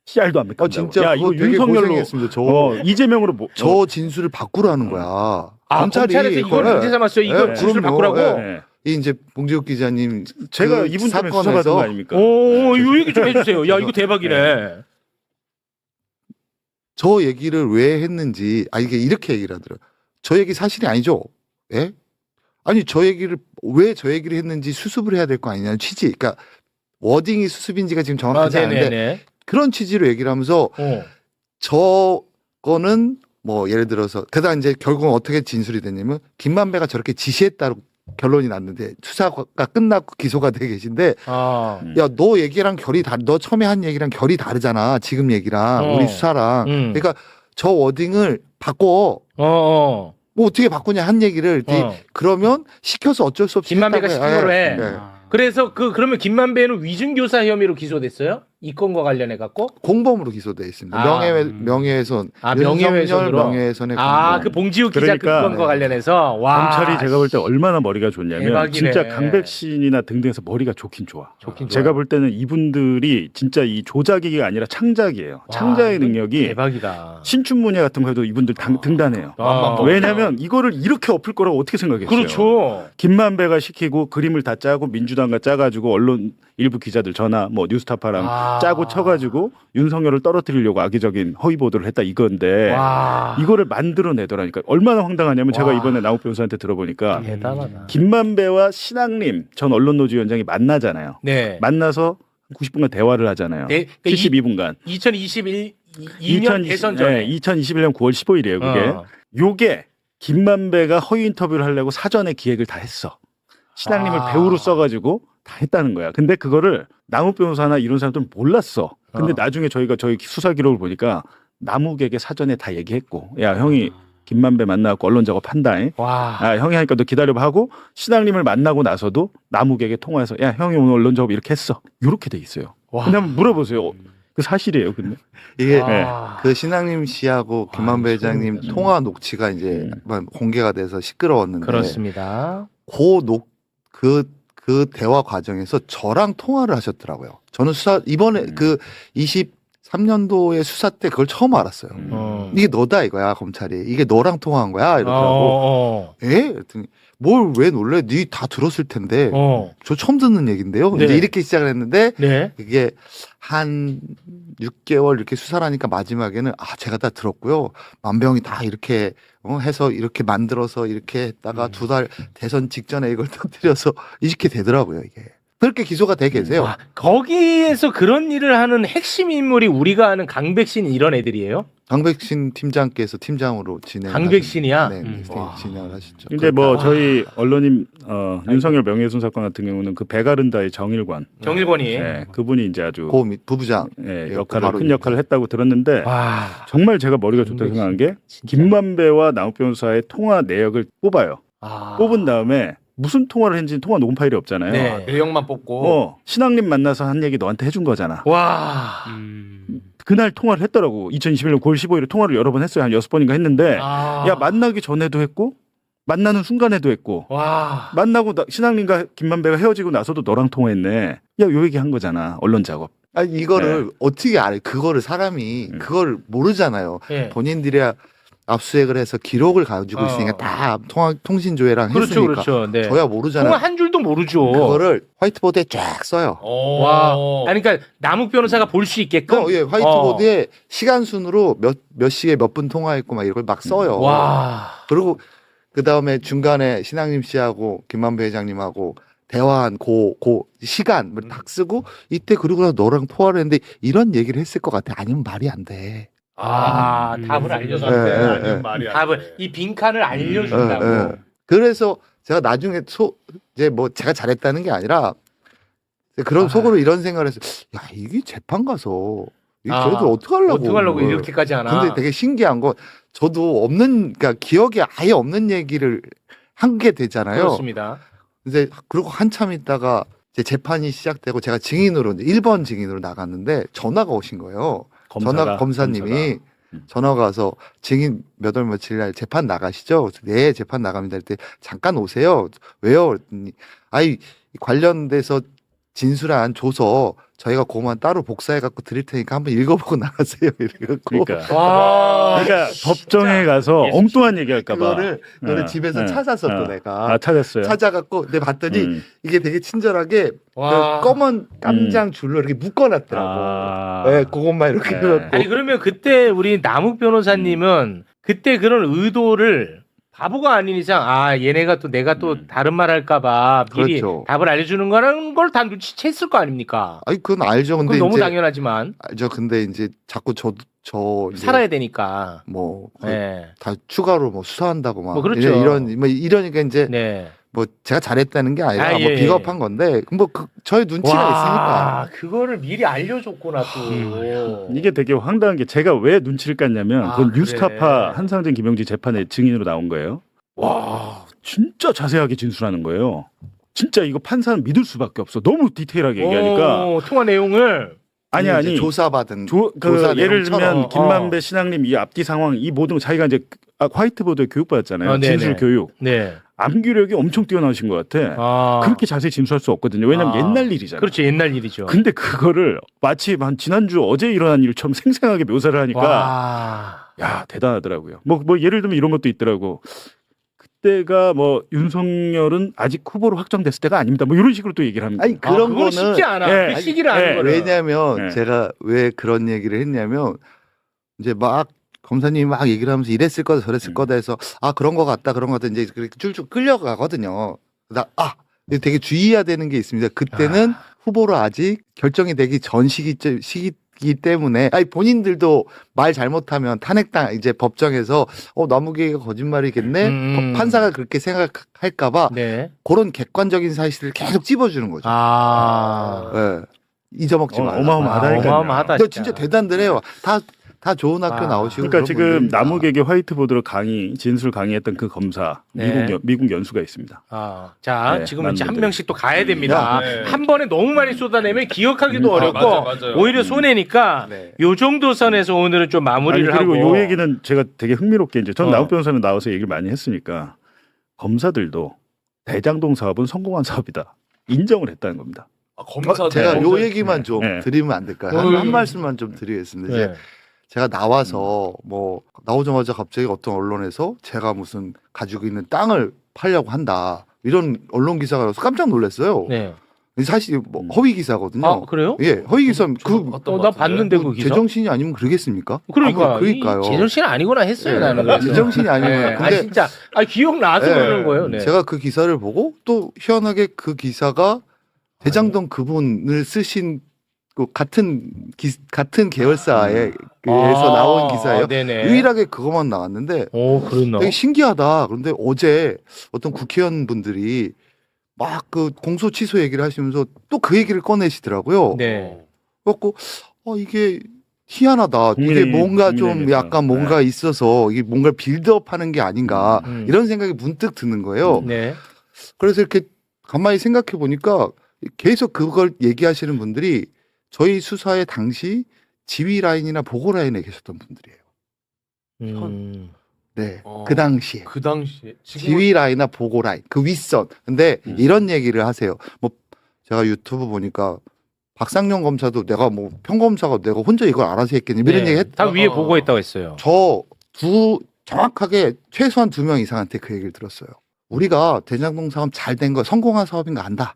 씨알도 안 먹힌다고. 진짜 야 그거 이거 되게 윤석열로 고생했습니다. 저 이재명으로 저 진술을 바꾸라는 거야. 검찰에서 이걸 문제 삼았어요. 이걸 진술 그럼요. 바꾸라고. 네. 이 이제 봉지욱 기자님 제가 그 이분 때문에 수사받은 사건에서 거 아닙니까? 오, 이 얘기 좀 해주세요. 야, 이거 대박이네. 저 얘기를 왜 했는지, 이게 이렇게 얘기를 하더라고요. 저 얘기 사실이 아니죠. 예? 아니, 왜 저 얘기를 했는지 수습을 해야 될 거 아니냐는 취지. 그러니까 워딩이 수습인지가 지금 정확하지 않은데 네네네. 그런 취지로 얘기를 하면서 저거는 뭐 예를 들어서 그다음 이제 결국은 어떻게 진술이 됐냐면 김만배가 저렇게 지시했다고 결론이 났는데 수사가 끝났고 기소가 돼 계신데 야, 너 얘기랑 너 처음에 한 얘기랑 결이 다르잖아. 지금 얘기랑 우리 수사랑. 그러니까 저 워딩을 바꿔. 뭐 어떻게 바꾸냐 한 얘기를 그러면 시켜서 어쩔 수 없이 김만배가 했다고 시킨 거로 해. 예. 그래서 그러면 김만배는 위증교사 혐의로 기소됐어요? 이 건과 관련해 갖고? 공범으로 기소돼 있습니다. 명예훼손. 명예훼손으로. 명예훼손의 공범. 그 봉지욱 기자 그러니까 그 건과 관련해서 와. 검찰이 제가 볼 때 얼마나 머리가 좋냐면 대박이네. 진짜 강백신이나 등등해서 머리가 좋긴 좋아. 제가 볼 때는 이분들이 진짜 이 조작이가 아니라 창작이에요. 창작의 능력이 대박이다. 신춘문예 같은 거 해도 이분들 등단해요. 왜냐하면 이거를 이렇게 엎을 거라고 어떻게 생각했어요? 그렇죠. 김만배가 시키고 그림을 다 짜고 민주당과 짜가지고 언론 일부 기자들 전화 뭐 뉴스타파랑 짜고 쳐가지고 윤석열을 떨어뜨리려고 악의적인 허위 보도를 했다 이건데 이거를 만들어내더라니까. 얼마나 황당하냐면 제가 이번에 남욱 변호사한테 들어보니까 대단하다. 김만배와 신학림 전 언론노조위원장이 만나잖아요. 네. 만나서 90분간 대화를 하잖아요. 네, 72분간. 2021년 대선 전에. 2021년 9월 15일이에요. 그게. 요게 김만배가 허위 인터뷰를 하려고 사전에 기획을 다 했어. 신학림을 배우로 써가지고 다 했다는 거야. 근데 그거를 남욱 변호사나 이런 사람들은 몰랐어. 근데 나중에 저희 수사 기록을 보니까 남욱에게 사전에 다 얘기했고, 야 형이 김만배 만나고 언론 작업한다. 형이 하니까 너 기다려봐 하고 신학림을 만나고 나서도 남욱에게 통화해서 야 형이 오늘 언론 작업 이렇게 했어. 이렇게 돼 있어요. 근데 한번 물어보세요. 그 사실이에요. 근데 이게 그 신학림 씨하고 김만배 회장님 통화 녹취가 이제 공개가 돼서 시끄러웠는데 그렇습니다. 그 대화 과정에서 저랑 통화를 하셨더라고요. 저는 이번에 그 23년도에 수사 때 그걸 처음 알았어요. 이게 너다 이거야 검찰이. 이게 너랑 통화한 거야 이러더라고. 그랬더니 뭘 왜 놀래? 네 다 들었을 텐데. 저 처음 듣는 얘긴데요. 네. 이제 이렇게 시작을 했는데 네. 이게 한 6개월 이렇게 수사를 하니까 마지막에는 제가 다 들었고요. 만병이 다 이렇게 해서 이렇게 만들어서 이렇게 했다가 2달 대선 직전에 이걸 터뜨려서 이렇게 되더라고요, 이게. 그렇게 기소가 돼 계세요. 거기에서 그런 일을 하는 핵심 인물이 우리가 아는 강백신 이런 애들이에요? 강백신 팀장께서 팀장으로 진행. 강백신이야? 네, 진행을 하셨죠. 근데 뭐 저희 언론인 윤석열 명예훼손 사건 같은 경우는 그 배가른다의 정일관이 그분이 이제 아주 부부장 큰 역할을 했다고 들었는데 정말 제가 머리가 좋다고 생각한 게 김만배와 남욱 변호사의 통화 내역을 뽑아요. 뽑은 다음에 무슨 통화를 했는지 통화 녹음 파일이 없잖아요. 네. 내용만 뽑고 신학림 만나서 한 얘기 너한테 해준 거잖아. 그날 통화를 했더라고. 2021년 9월 15일에 통화를 여러 번 했어요. 한 6번인가 했는데 야 만나기 전에도 했고 만나는 순간에도 했고 만나고 신학림과 김만배가 헤어지고 나서도 너랑 통화했네. 야 요 얘기 한 거잖아. 언론 작업. 이거를 어떻게 알아요? 그거를 사람이 그걸 모르잖아요. 본인들이 압수수색을 해서 기록을 가지고 있으니까 다 통신조회랑 했으니까 그렇죠. 네. 저야 모르잖아요. 통화 한 줄도 모르죠. 그거를 화이트보드에 쫙 써요. 그러니까 남욱 변호사가 볼 수 있게끔. 화이트보드에 시간 순으로 몇 시에 몇 분 통화했고 막 이걸 막 써요. 그리고 그 다음에 중간에 신학림 씨하고 김만배 회장님하고 대화한 시간 딱 쓰고 이때 그러고 나서 너랑 통화를 했는데 이런 얘기를 했을 것 같아. 아니면 말이 안 돼. 답을 알려준다. 답을 이 빈칸을 알려준다고. 그래서 제가 나중에 이제 뭐 제가 잘했다는 게 아니라 그런 속으로 이런 생각을 했어요. 야 이게 재판 가서 저희들 어떡하려고 이렇게까지 하나. 근데 되게 신기한 건 저도 그러니까 기억에 아예 없는 얘기를 한 게 되잖아요. 그렇습니다. 이제 그리고 한참 있다가 이제 재판이 시작되고 제가 증인으로 1번 증인으로 나갔는데 전화가 오신 거예요. 검사님이 전화가 와서 증인 몇 월 며칠 날 재판 나가시죠? 그래서 네, 재판 나갑니다. 할 때 잠깐 오세요. 왜요? 그랬더니 관련돼서 진술한 조서 저희가 그만 따로 복사해 갖고 드릴 테니까 한번 읽어보고 나가세요. 이래갖고 그러니까. 와. 그러니까 법정에 가서 예술. 엉뚱한 얘기할까봐. 그거를 네. 집에서 네. 찾았어 또 네. 내가. 아, 찾았어요. 찾아갖고 내가 봤더니 이게 되게 친절하게 와. 그 검은 깜장 줄로 이렇게 묶어놨더라고. 아. 네, 그것만 이렇게 네. 해갖고. 아니 그러면 그때 우리 남욱 변호사님은 그때 그런 의도를 바보가 아닌 이상 얘네가 또 내가 또 다른 말 할까봐 미리 그렇죠. 답을 알려주는 거라는 걸 다 눈치챘을 거 아닙니까? 아니 그건 알죠. 근데 그건 너무 이제 당연하지만 알죠. 근데 이제 자꾸 저 이제 살아야 되니까. 뭐 네. 다 추가로 뭐 수사한다고 막 뭐 그렇죠. 이러니까 이제 네. 뭐 제가 잘했다는 게 아니라 아, 뭐 예, 비겁한 건데 뭐 저의 눈치가 와, 있으니까. 그거를 미리 알려줬구나 또. 이게 되게 황당한 게 제가 왜 눈치를 깠냐면 아, 그건 그래. 뉴스타파 한상진 김영지 재판의 증인으로 나온 거예요. 와 진짜 자세하게 진술하는 거예요. 진짜 이거 판사는 믿을 수밖에 없어. 너무 디테일하게 얘기하니까. 통화 내용을 아니 이제 조사받은 그 조사 예를 내용처럼. 들면 김만배 신앙님 이 앞뒤 상황 이 모든 거 자기가 이제 화이트보드에 교육받았잖아요. 네네. 진술 교육. 네. 암기력이 엄청 뛰어나신 것 같아. 그렇게 자세히 진술할 수 없거든요. 왜냐면 아. 옛날 일이잖아요. 그렇죠. 옛날 일이죠. 근데 그거를 마치 한 지난주 어제 일어난 일처럼 생생하게 묘사를 하니까 와. 야 대단하더라고요. 뭐 예를 들면 이런 것도 있더라고. 그때가 뭐 윤석열은 아직 후보로 확정됐을 때가 아닙니다. 뭐 이런 식으로 또 얘기를 합니다. 아니 그런 그건 거는 쉽지 않아. 네. 그 시기를 아는 네. 거는. 왜냐면 네. 제가 왜 그런 얘기를 했냐면 이제 막 검사님이 막 얘기를 하면서 이랬을 거다 저랬을 거다 해서 그런 거 같다 그런 거 같다 이제 그렇게 줄줄 끌려가거든요. 근데 되게 주의해야 되는 게 있습니다. 그때는 후보로 아직 결정이 되기 전 시기이기 때문에 본인들도 말 잘못하면 탄핵당 이제 법정에서 남욱이가 거짓말이겠네 판사가 그렇게 생각할까봐 네. 그런 객관적인 사실을 계속 찝어주는 거죠. 아. 예. 잊어먹지 말라. 어마어마하다니까요. 어마어마하다. 근데 진짜 대단들 해요. 다 좋은 학교 나오시고. 그러니까 그런 지금 분들입니다. 남욱에게 화이트보드로 진술 강의했던 그 검사 네. 미국 연수가 있습니다. 자, 네, 지금 이제 한 맞는데. 명씩 또 가야 됩니다. 네. 한 번에 너무 많이 쏟아내면 기억하기도 어렵고 맞아요. 오히려 손해니까 네. 요 정도 선에서 오늘은 좀 마무리를 그리고 하고. 요 얘기는 제가 되게 흥미롭게 이제 전 어. 남욱 변호사는 나와서 얘기를 많이 했으니까 검사들도 대장동 사업은 성공한 사업이다 인정을 했다는 겁니다. 검사 제가 요 얘기만 좀 네. 드리면 안 될까요? 한 말씀만 좀 드리겠습니다. 이제 네. 제가 나와서 뭐 나오자마자 갑자기 어떤 언론에서 제가 무슨 가지고 있는 땅을 팔려고 한다 이런 언론 기사가 나와서 깜짝 놀랐어요. 네. 사실 뭐 허위 기사거든요. 그래요? 예, 허위 기사 나 봤는데 그 기사. 제정신이 아니면 그러겠습니까? 그러니까요. 제정신 아니구나 했어요 네. 나는. 그래서. 제정신이 아니구나. 네. 근데 진짜 기억나서 네. 그러는 거예요. 네. 제가 그 기사를 보고 또 희한하게 그 기사가 대장동 그분을 쓰신 그 같은 계열사에서 나온 기사예요. 네네. 유일하게 그것만 나왔는데 그랬나? 되게 신기하다. 그런데 어제 어떤 국회의원분들이 막 그 공소 취소 얘기를 하시면서 또 그 얘기를 꺼내시더라고요. 네. 그래갖고 이게 희한하다. 이게 국민의힘, 뭔가 좀 국민의힘에서. 약간 뭔가 있어서 이게 뭔가 빌드업하는 게 아닌가 이런 생각이 문득 드는 거예요. 네. 그래서 이렇게 가만히 생각해 보니까 계속 그걸 얘기하시는 분들이 저희 수사의 당시 지휘 라인이나 보고 라인에 계셨던 분들이에요. 네, 그 당시에 그 당시에 지휘 라인이나 보고 라인 그 윗선. 근데 이런 얘기를 하세요. 뭐 제가 유튜브 보니까 박상영 검사도 내가 뭐 평검사가 내가 혼자 이걸 알아서 했겠니 이런 얘기 했. 다 위에 보고했다고 했어요. 정확하게 최소한 2명 이상한테 그 얘기를 들었어요. 우리가 대장동 사업 잘 된 거 성공한 사업인 거 안다.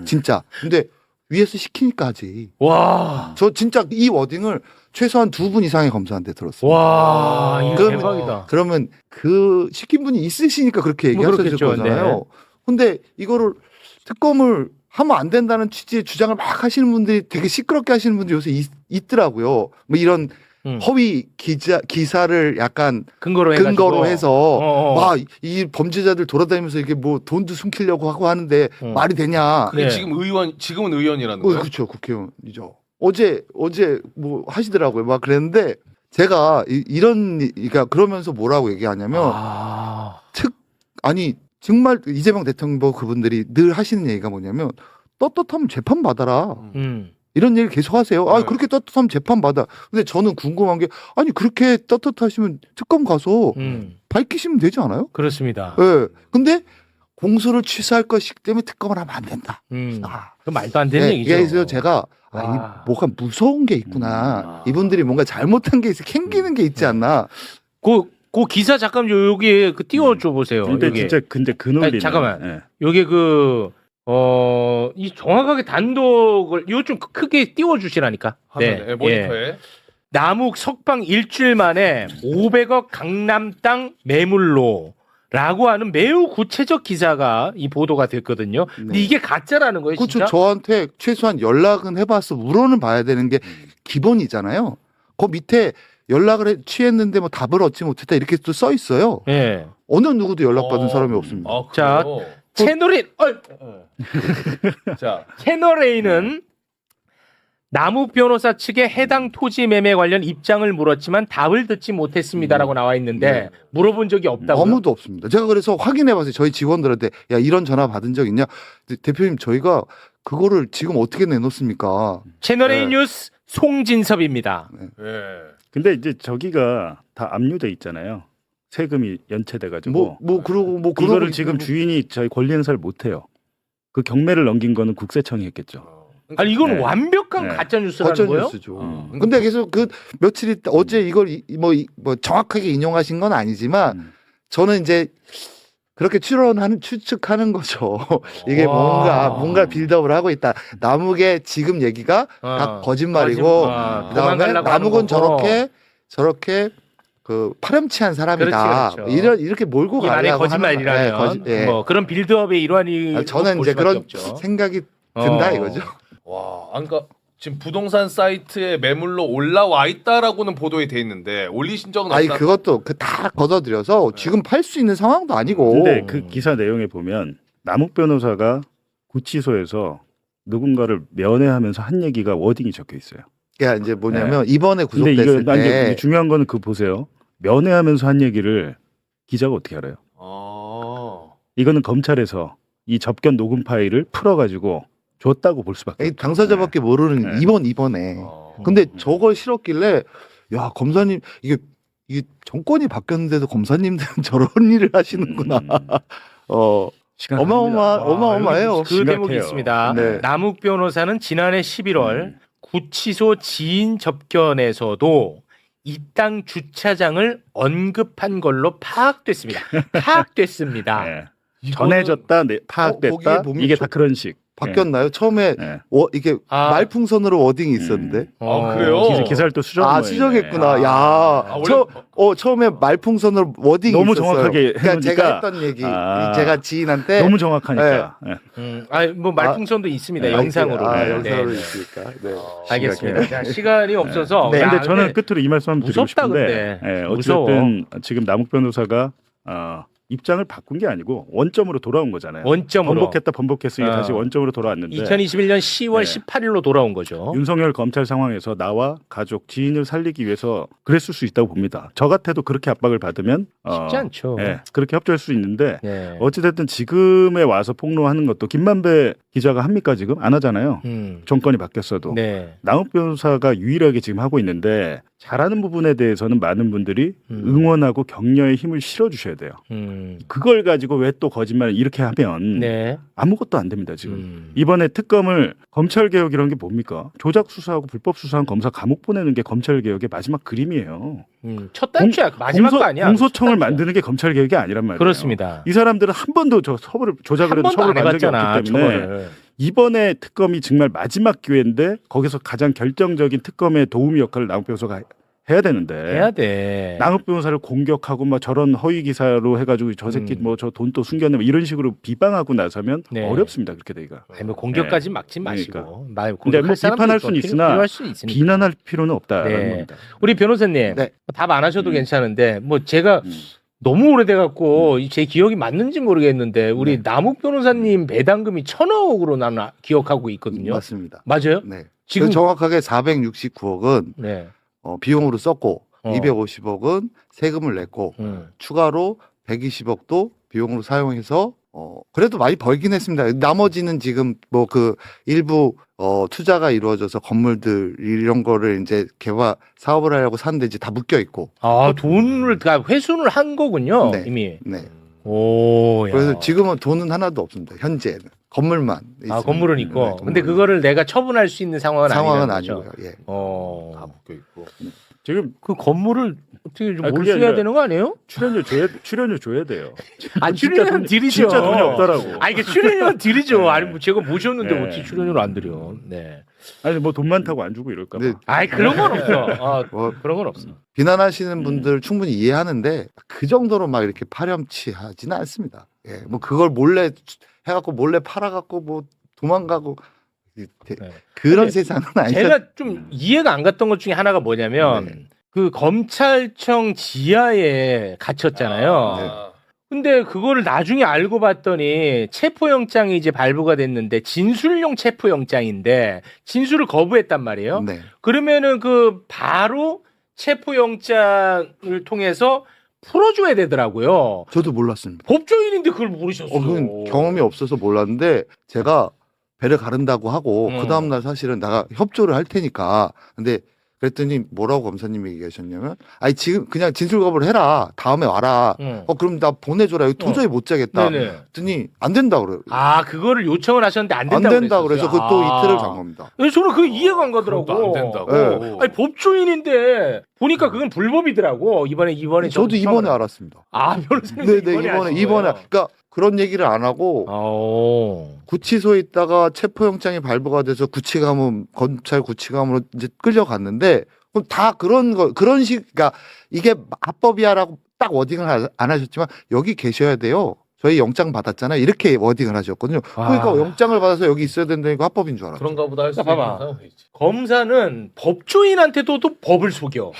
진짜. 근데 위에서 시키니까 하지. 와. 저 진짜 이 워딩을 최소한 2분 이상의 검사한테 들었어요. 와, 이거 그럼- 대박이다. 그러면 그 시킨 분이 있으시니까 그렇게 뭐 얘기하셨을 그렇겠죠, 거잖아요. 근데 이거를 특검을 하면 안 된다는 취지의 주장을 막 하시는 분들이 되게 시끄럽게 하시는 분들이 요새 있더라고요. 뭐 이런 허위 기사를 약간 근거로 해서 막 이 범죄자들 돌아다니면서 이게 뭐 돈도 숨기려고 하고 하는데 말이 되냐? 그게 네. 지금은 의원이라는 거예요? 그렇죠, 국회의원이죠. 어제 뭐 하시더라고요. 막 그랬는데 제가 그러니까 그러면서 뭐라고 얘기하냐면 아니 정말 이재명 대통령 보고 그분들이 늘 하시는 얘기가 뭐냐면 떳떳하면 재판 받아라. 이런 얘기를 계속 하세요. 그렇게 떳떳하면 재판 받아. 근데 저는 궁금한 게 아니 그렇게 떳떳하시면 특검 가서 밝히시면 되지 않아요? 그렇습니다. 예. 근데 공소를 취소할 것이기 때문에 특검을 하면 안 된다. 아, 그 말도 안 되는 네, 얘기죠. 그래서 제가 와. 이 뭐가 무서운 게 있구나. 이분들이 뭔가 잘못한 게 있어, 캥기는 게 있지 않나. 그 기사 잠깐 여기에 그 띄워줘 보세요. 근데 여기. 진짜 근데 그 논리는 아니, 잠깐만. 예. 요게 이 정확하게 단독을 이거 좀 크게 띄워주시라니까. 화면에 모니터에 남욱 석방 일주일 만에 500억 강남 땅 매물로라고 하는 매우 구체적 기사가 이 보도가 됐거든요. 근데 네. 이게 가짜라는 거예요, 그렇죠. 진짜? 저한테 최소한 연락은 해봤어. 물어는 봐야 되는 게 기본이잖아요. 그 밑에 연락을 취했는데 뭐 답을 얻지 못했다 이렇게 또 써 있어요. 예. 어느 누구도 연락받은 사람이 없습니다. 자, 그래요? 채널 A는 남욱 변호사 측에 해당 토지 매매 관련 입장을 물었지만 답을 듣지 못했습니다라고 나와 있는데 물어본 적이 없다고요? 아무도 없습니다. 제가 그래서 확인해봤어요. 저희 직원들한테 야 이런 전화 받은 적 있냐? 근데 대표님 저희가 그거를 지금 어떻게 내놓습니까? 채널 A 네. 뉴스 송진섭입니다. 예. 근데 이제 저기가 다 압류돼 있잖아요. 세금이 연체돼 가지고 그러고 이거를 지금 주인이 저희 권리 행사를 못 해요. 그 경매를 넘긴 거는 국세청이 했겠죠. 아니 이건 네. 완벽한 네. 가짜 뉴스라는 거절 거예요? 뉴스죠. 근데 계속 그 며칠 있다 어제 이걸 뭐 정확하게 인용하신 건 아니지만 저는 이제 그렇게 추측하는 거죠. 이게 와. 뭔가 빌드업을 하고 있다. 남욱의 지금 얘기가 다 거짓말이고 그다음에 도망가려고 하는 남욱은 거고. 저렇게 그 파렴치한 사람이다. 그렇지, 그렇죠. 이렇게 몰고 이 말의 가려고 거짓말이라면 예. 뭐 그런 빌드업의 일환이 저는 이제 그런 생각이 든다 이거죠. 와, 그러니까 지금 부동산 사이트에 매물로 올라와 있다라고는 보도에 돼 있는데 올리신 적은 아니 없다. 그것도 다 걷어들여서 지금 팔 수 있는 상황도 아니고. 근데 그 기사 내용에 보면 남욱 변호사가 구치소에서 누군가를 면회하면서 한 얘기가 워딩이 적혀 있어요. 그러니까 이제 뭐냐면 이번에 근데 구속됐을 이거 때 중요한 거는 그 보세요. 면회하면서 한 얘기를 기자가 어떻게 알아요? 이거는 검찰에서 이 접견 녹음 파일을 풀어가지고 줬다고 볼 수밖에 이 없죠. 당사자밖에 모르는 네. 이번에. 근데 저걸 실었길래 야 검사님 이게 정권이 바뀌었는데도 검사님들은 저런 일을 하시는구나. 시간 어마어마해요. 그 대목이 있습니다. 네. 남욱 변호사는 지난해 11월 구치소 지인 접견에서도 이 땅 주차장을 언급한 걸로 파악됐습니다. 파악됐습니다. 네. 전해졌다, 파악됐다. 거기에 보면 이게 다 그런 식. 바뀌었나요? 처음에 네. 이게 아. 말풍선으로 워딩이 있었는데. 그래요? 기사를 또 수정한 거예요. 수정했구나. 네. 야, 처음에 말풍선으로 워딩이 너무 있었어요. 정확하게 그러니까 제가 해놓으니까. 했던 얘기, 아. 제가 지인한테 너무 정확하니까. 네. 뭐 말풍선도 있습니다. 영상으로. 영상으로 네. 있으니까. 네. 알겠습니다. 자, 시간이 없어서. 네. 야, 근데 저는 끝으로 이 말씀 한번 드리고 무섭다, 싶은데, 근데. 어쨌든 무서워. 지금 남욱 변호사가 입장을 바꾼 게 아니고 원점으로 돌아온 거잖아요. 원점으로. 번복했으니까 다시 원점으로 돌아왔는데 2021년 10월 네. 18일로 돌아온 거죠. 윤석열 검찰 상황에서 나와 가족, 지인을 살리기 위해서 그랬을 수 있다고 봅니다. 저 같아도 그렇게 압박을 받으면 쉽지 않죠. 네, 그렇게 협조할 수 있는데 네. 어찌됐든 지금에 와서 폭로하는 것도 김만배 기자가 합니까 지금? 안 하잖아요. 정권이 바뀌었어도. 네. 남욱 변호사가 유일하게 지금 하고 있는데 잘하는 부분에 대해서는 많은 분들이 응원하고 격려의 힘을 실어주셔야 돼요. 그걸 가지고 왜 또 거짓말을 이렇게 하면 네. 아무것도 안 됩니다 지금. 이번에 특검을 검찰개혁 이런 게 뭡니까? 조작 수사하고 불법 수사한 검사 감옥 보내는 게 검찰개혁의 마지막 그림이에요. 첫 단추야. 마지막 거 아니야. 공소청을 첫 단추야. 만드는 게 검찰개혁이 아니란 말이에요. 그렇습니다. 이 사람들은 한 번도 저 조작을 한 해도 번도 안 처벌을 받은 적이 해봤잖아. 없기 때문에 처벌을. 이번에 특검이 정말 마지막 기회인데 거기서 가장 결정적인 특검의 도우미 역할을 남욱 변호사가 해야 되는데 해야 돼. 남욱 변호사를 공격하고 막 저런 허위 기사로 해가지고 저 새끼 뭐 저 돈 또 숨겼네 뭐 이런 식으로 비방하고 나서면 네. 어렵습니다 그렇게 되기가. 아니, 뭐 공격까지 네. 막지 마시고. 그러니까. 근데 뭐 비판할 수는 있으나 필요할 수 있으니까. 비난할 필요는 없다라는 네. 겁니다. 우리 변호사님 네. 답 안 하셔도 괜찮은데 뭐 제가 너무 오래돼 갖고 제 기억이 맞는지 모르겠는데 우리 남욱 변호사님 배당금이 1,000억으로 나는 기억하고 있거든요. 맞습니다. 맞아요? 네. 지금 지금 정확하게 469억은 네. 비용으로 썼고 250억은 250억은 세금을 냈고 추가로 120억도 비용으로 사용해서 그래도 많이 벌긴 했습니다. 나머지는 지금 뭐 그 일부 투자가 이루어져서 건물들 이런 거를 이제 개화 사업을 하려고 샀는데 이제 다 묶여 있고. 돈을 다 회수를 한 거군요. 네. 이미. 네. 오, 야. 그래서 지금은 돈은 하나도 없습니다. 현재는 건물만. 아, 있습니다. 건물은 있고. 네, 근데 건물은. 그거를 내가 처분할 수 있는 상황은 상황은 아니라는 아니고요. 거죠. 예. 다 묶여 있고. 지금 그 건물을 어떻게 좀 아니, 그게 몰수해야 아니라- 되는 거 아니에요? 출연료 줘야 돼요. 아, 진짜 출연료는 돈이- 드리죠. 진짜 돈이 없더라고. 아, 이게 출연료는 드리죠. 네. 아니, 뭐 제가 모셨는데 네. 어떻게 출연료를 안 드려. 네. 아니 뭐 돈 많다고 안 주고 이럴까 봐. 네. 아이, 그런 건 없어. 아, 뭐 그런 건 없어. 비난하시는 분들 충분히 이해하는데 그 정도로 막 이렇게 파렴치하지는 않습니다. 예, 뭐 그걸 몰래 해갖고 몰래 팔아갖고 뭐 도망가고 네. 그런 근데 세상은 아니죠. 제가 좀 이해가 안 갔던 것 중에 하나가 뭐냐면 네. 그 검찰청 지하에 갇혔잖아요. 네. 근데 그거를 나중에 알고 봤더니 체포영장이 이제 발부가 됐는데 진술용 체포영장인데 진술을 거부했단 말이에요. 네. 그러면은 그 바로 체포영장을 통해서 풀어줘야 되더라고요. 저도 몰랐습니다. 법조인인데 그걸 모르셨어요. 그건 경험이 없어서 몰랐는데 제가 배를 가른다고 하고 그 다음날 사실은 내가 협조를 할 테니까 근데 그랬더니 뭐라고 검사님이 얘기하셨냐면 아니 지금 그냥 진술 거부를 해라 다음에 와라 그럼 나 보내줘라 여기 도저히 못 자겠다 네네. 그랬더니 안 된다 그래요. 아, 그거를 요청을 하셨는데 안 안 된다고 된다 그래서 그랬었어요. 그 또 아. 이틀을 간 겁니다. 저는 그게 이해가 안 가더라고. 그것도 안 된다고. 네. 아니, 법조인인데 보니까 그건 불법이더라고. 이번에 저도 처음 이번에 알았- 알았습니다. 아, 변호사님 네네 이번에 이번에 그러니까 그런 얘기를 안 하고 오. 구치소에 있다가 체포영장이 발부가 돼서 구치감은 검찰 구치감으로 이제 끌려갔는데 그럼 다 그런 그러니까 이게 합법이야라고 딱 워딩을 안 하셨지만 여기 계셔야 돼요. 저희 영장 받았잖아요. 이렇게 워딩을 하셨거든요. 그러니까 아. 영장을 받아서 여기 있어야 된다니까 합법인 줄 알았죠. 그런가 보다 할 수 봐봐. 있는 상황이지. 검사는 법조인한테도 또 법을 속여.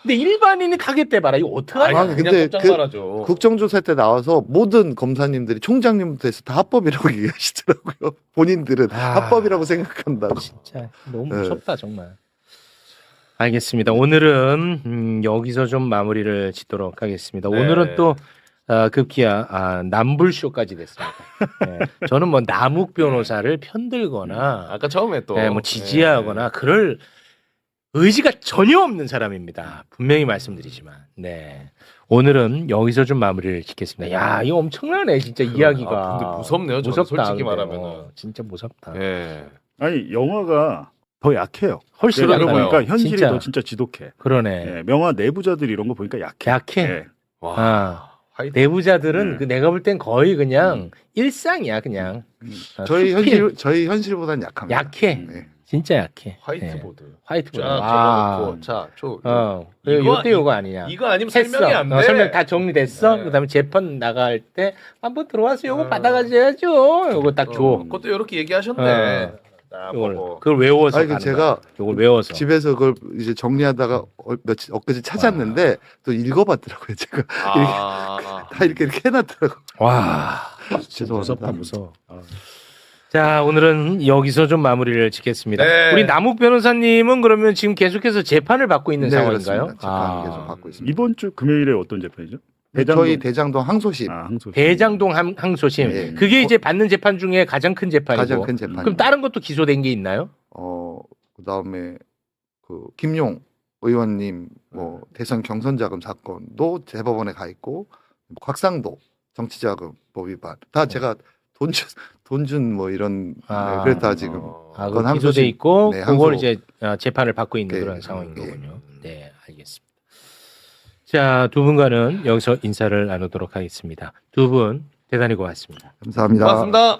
근데 일반인이 타겟대 봐라. 이거 어떡하냐. 아니, 그냥 근데 꼼짝만 하죠. 국정조사 때 나와서 모든 검사님들이 총장님부터 해서 다 합법이라고 얘기하시더라고요. 본인들은 아. 합법이라고 생각한다고. 진짜 너무 네. 무섭다 정말. 알겠습니다. 오늘은 여기서 좀 마무리를 짓도록 하겠습니다. 네. 오늘은 또 급기야 남불쇼까지 됐습니다. 네. 저는 뭐 남욱 변호사를 편들거나 아까 처음에 또 뭐 지지하거나 그럴 의지가 전혀 없는 사람입니다. 분명히 말씀드리지만. 네. 오늘은 여기서 좀 마무리를 짓겠습니다. 야, 이거 엄청나네, 진짜 이야기가. 아, 근데 무섭네요, 저는 무섭다, 솔직히 근데요. 말하면은. 진짜 무섭다. 예. 아니 영화가 더 약해요. 훨씬 그러니까 그러니까요. 보니까 현실이 진짜. 더 진짜 지독해. 그러네. 예, 명화 내부자들 이런 거 보니까 약해. 약해. 예. 와. 아, 화이트. 내부자들은 네. 그 내가 볼 땐 거의 그냥 일상이야, 그냥. 저희 현실보다는 약합니다. 약해. 네. 진짜 약해. 네. 화이트보드. 화이트보드. 쫙 와. 적어놓고 자, 요때 요거 아니냐. 이거 아니면 했어. 설명이 안 돼. 설명 다 정리됐어. 네. 그다음에 재판 나갈 때 한번 들어와서 요거 받아가셔야죠. 요거 딱 줘. 그것도 이렇게 얘기하셨네. 아, 요걸 뭐. 그걸 외워서. 아니, 가는 제가 거야. 요걸 외워서. 집에서 그걸 이제 정리하다가 엊그제 찾았는데 또 읽어봤더라고요. 제가 다 이렇게 해놨더라고요. 와. 죄송합니다. 무섭다 무서워. 자, 오늘은 여기서 좀 마무리를 짓겠습니다. 네. 우리 남욱 변호사님은 그러면 지금 계속해서 재판을 받고 있는 네, 상황인가요? 그렇습니다. 재판 계속 받고 있습니다. 이번 주 금요일에 어떤 재판이죠? 저희 대장동 항소심 항소. 대장동 항소심. 네. 그게 이제 받는 재판 중에 가장 큰 재판이고. 가장 큰 재판. 그럼 다른 것도 기소된 게 있나요? 그다음에 그 김용 의원님 뭐 대선 경선 자금 사건도 대법원에 가 있고 곽상도 정치자금 법 위반 다 제가 돈 준 뭐 이런 아. 그랬다 지금 아, 그건 그 기소돼 항소심. 있고 네, 그걸 항소. 이제 재판을 받고 있는 네. 그런 상황인 네. 거군요. 네, 알겠습니다. 자, 두 분과는 여기서 인사를 나누도록 하겠습니다. 두 분 대단히 고맙습니다. 감사합니다. 고맙습니다.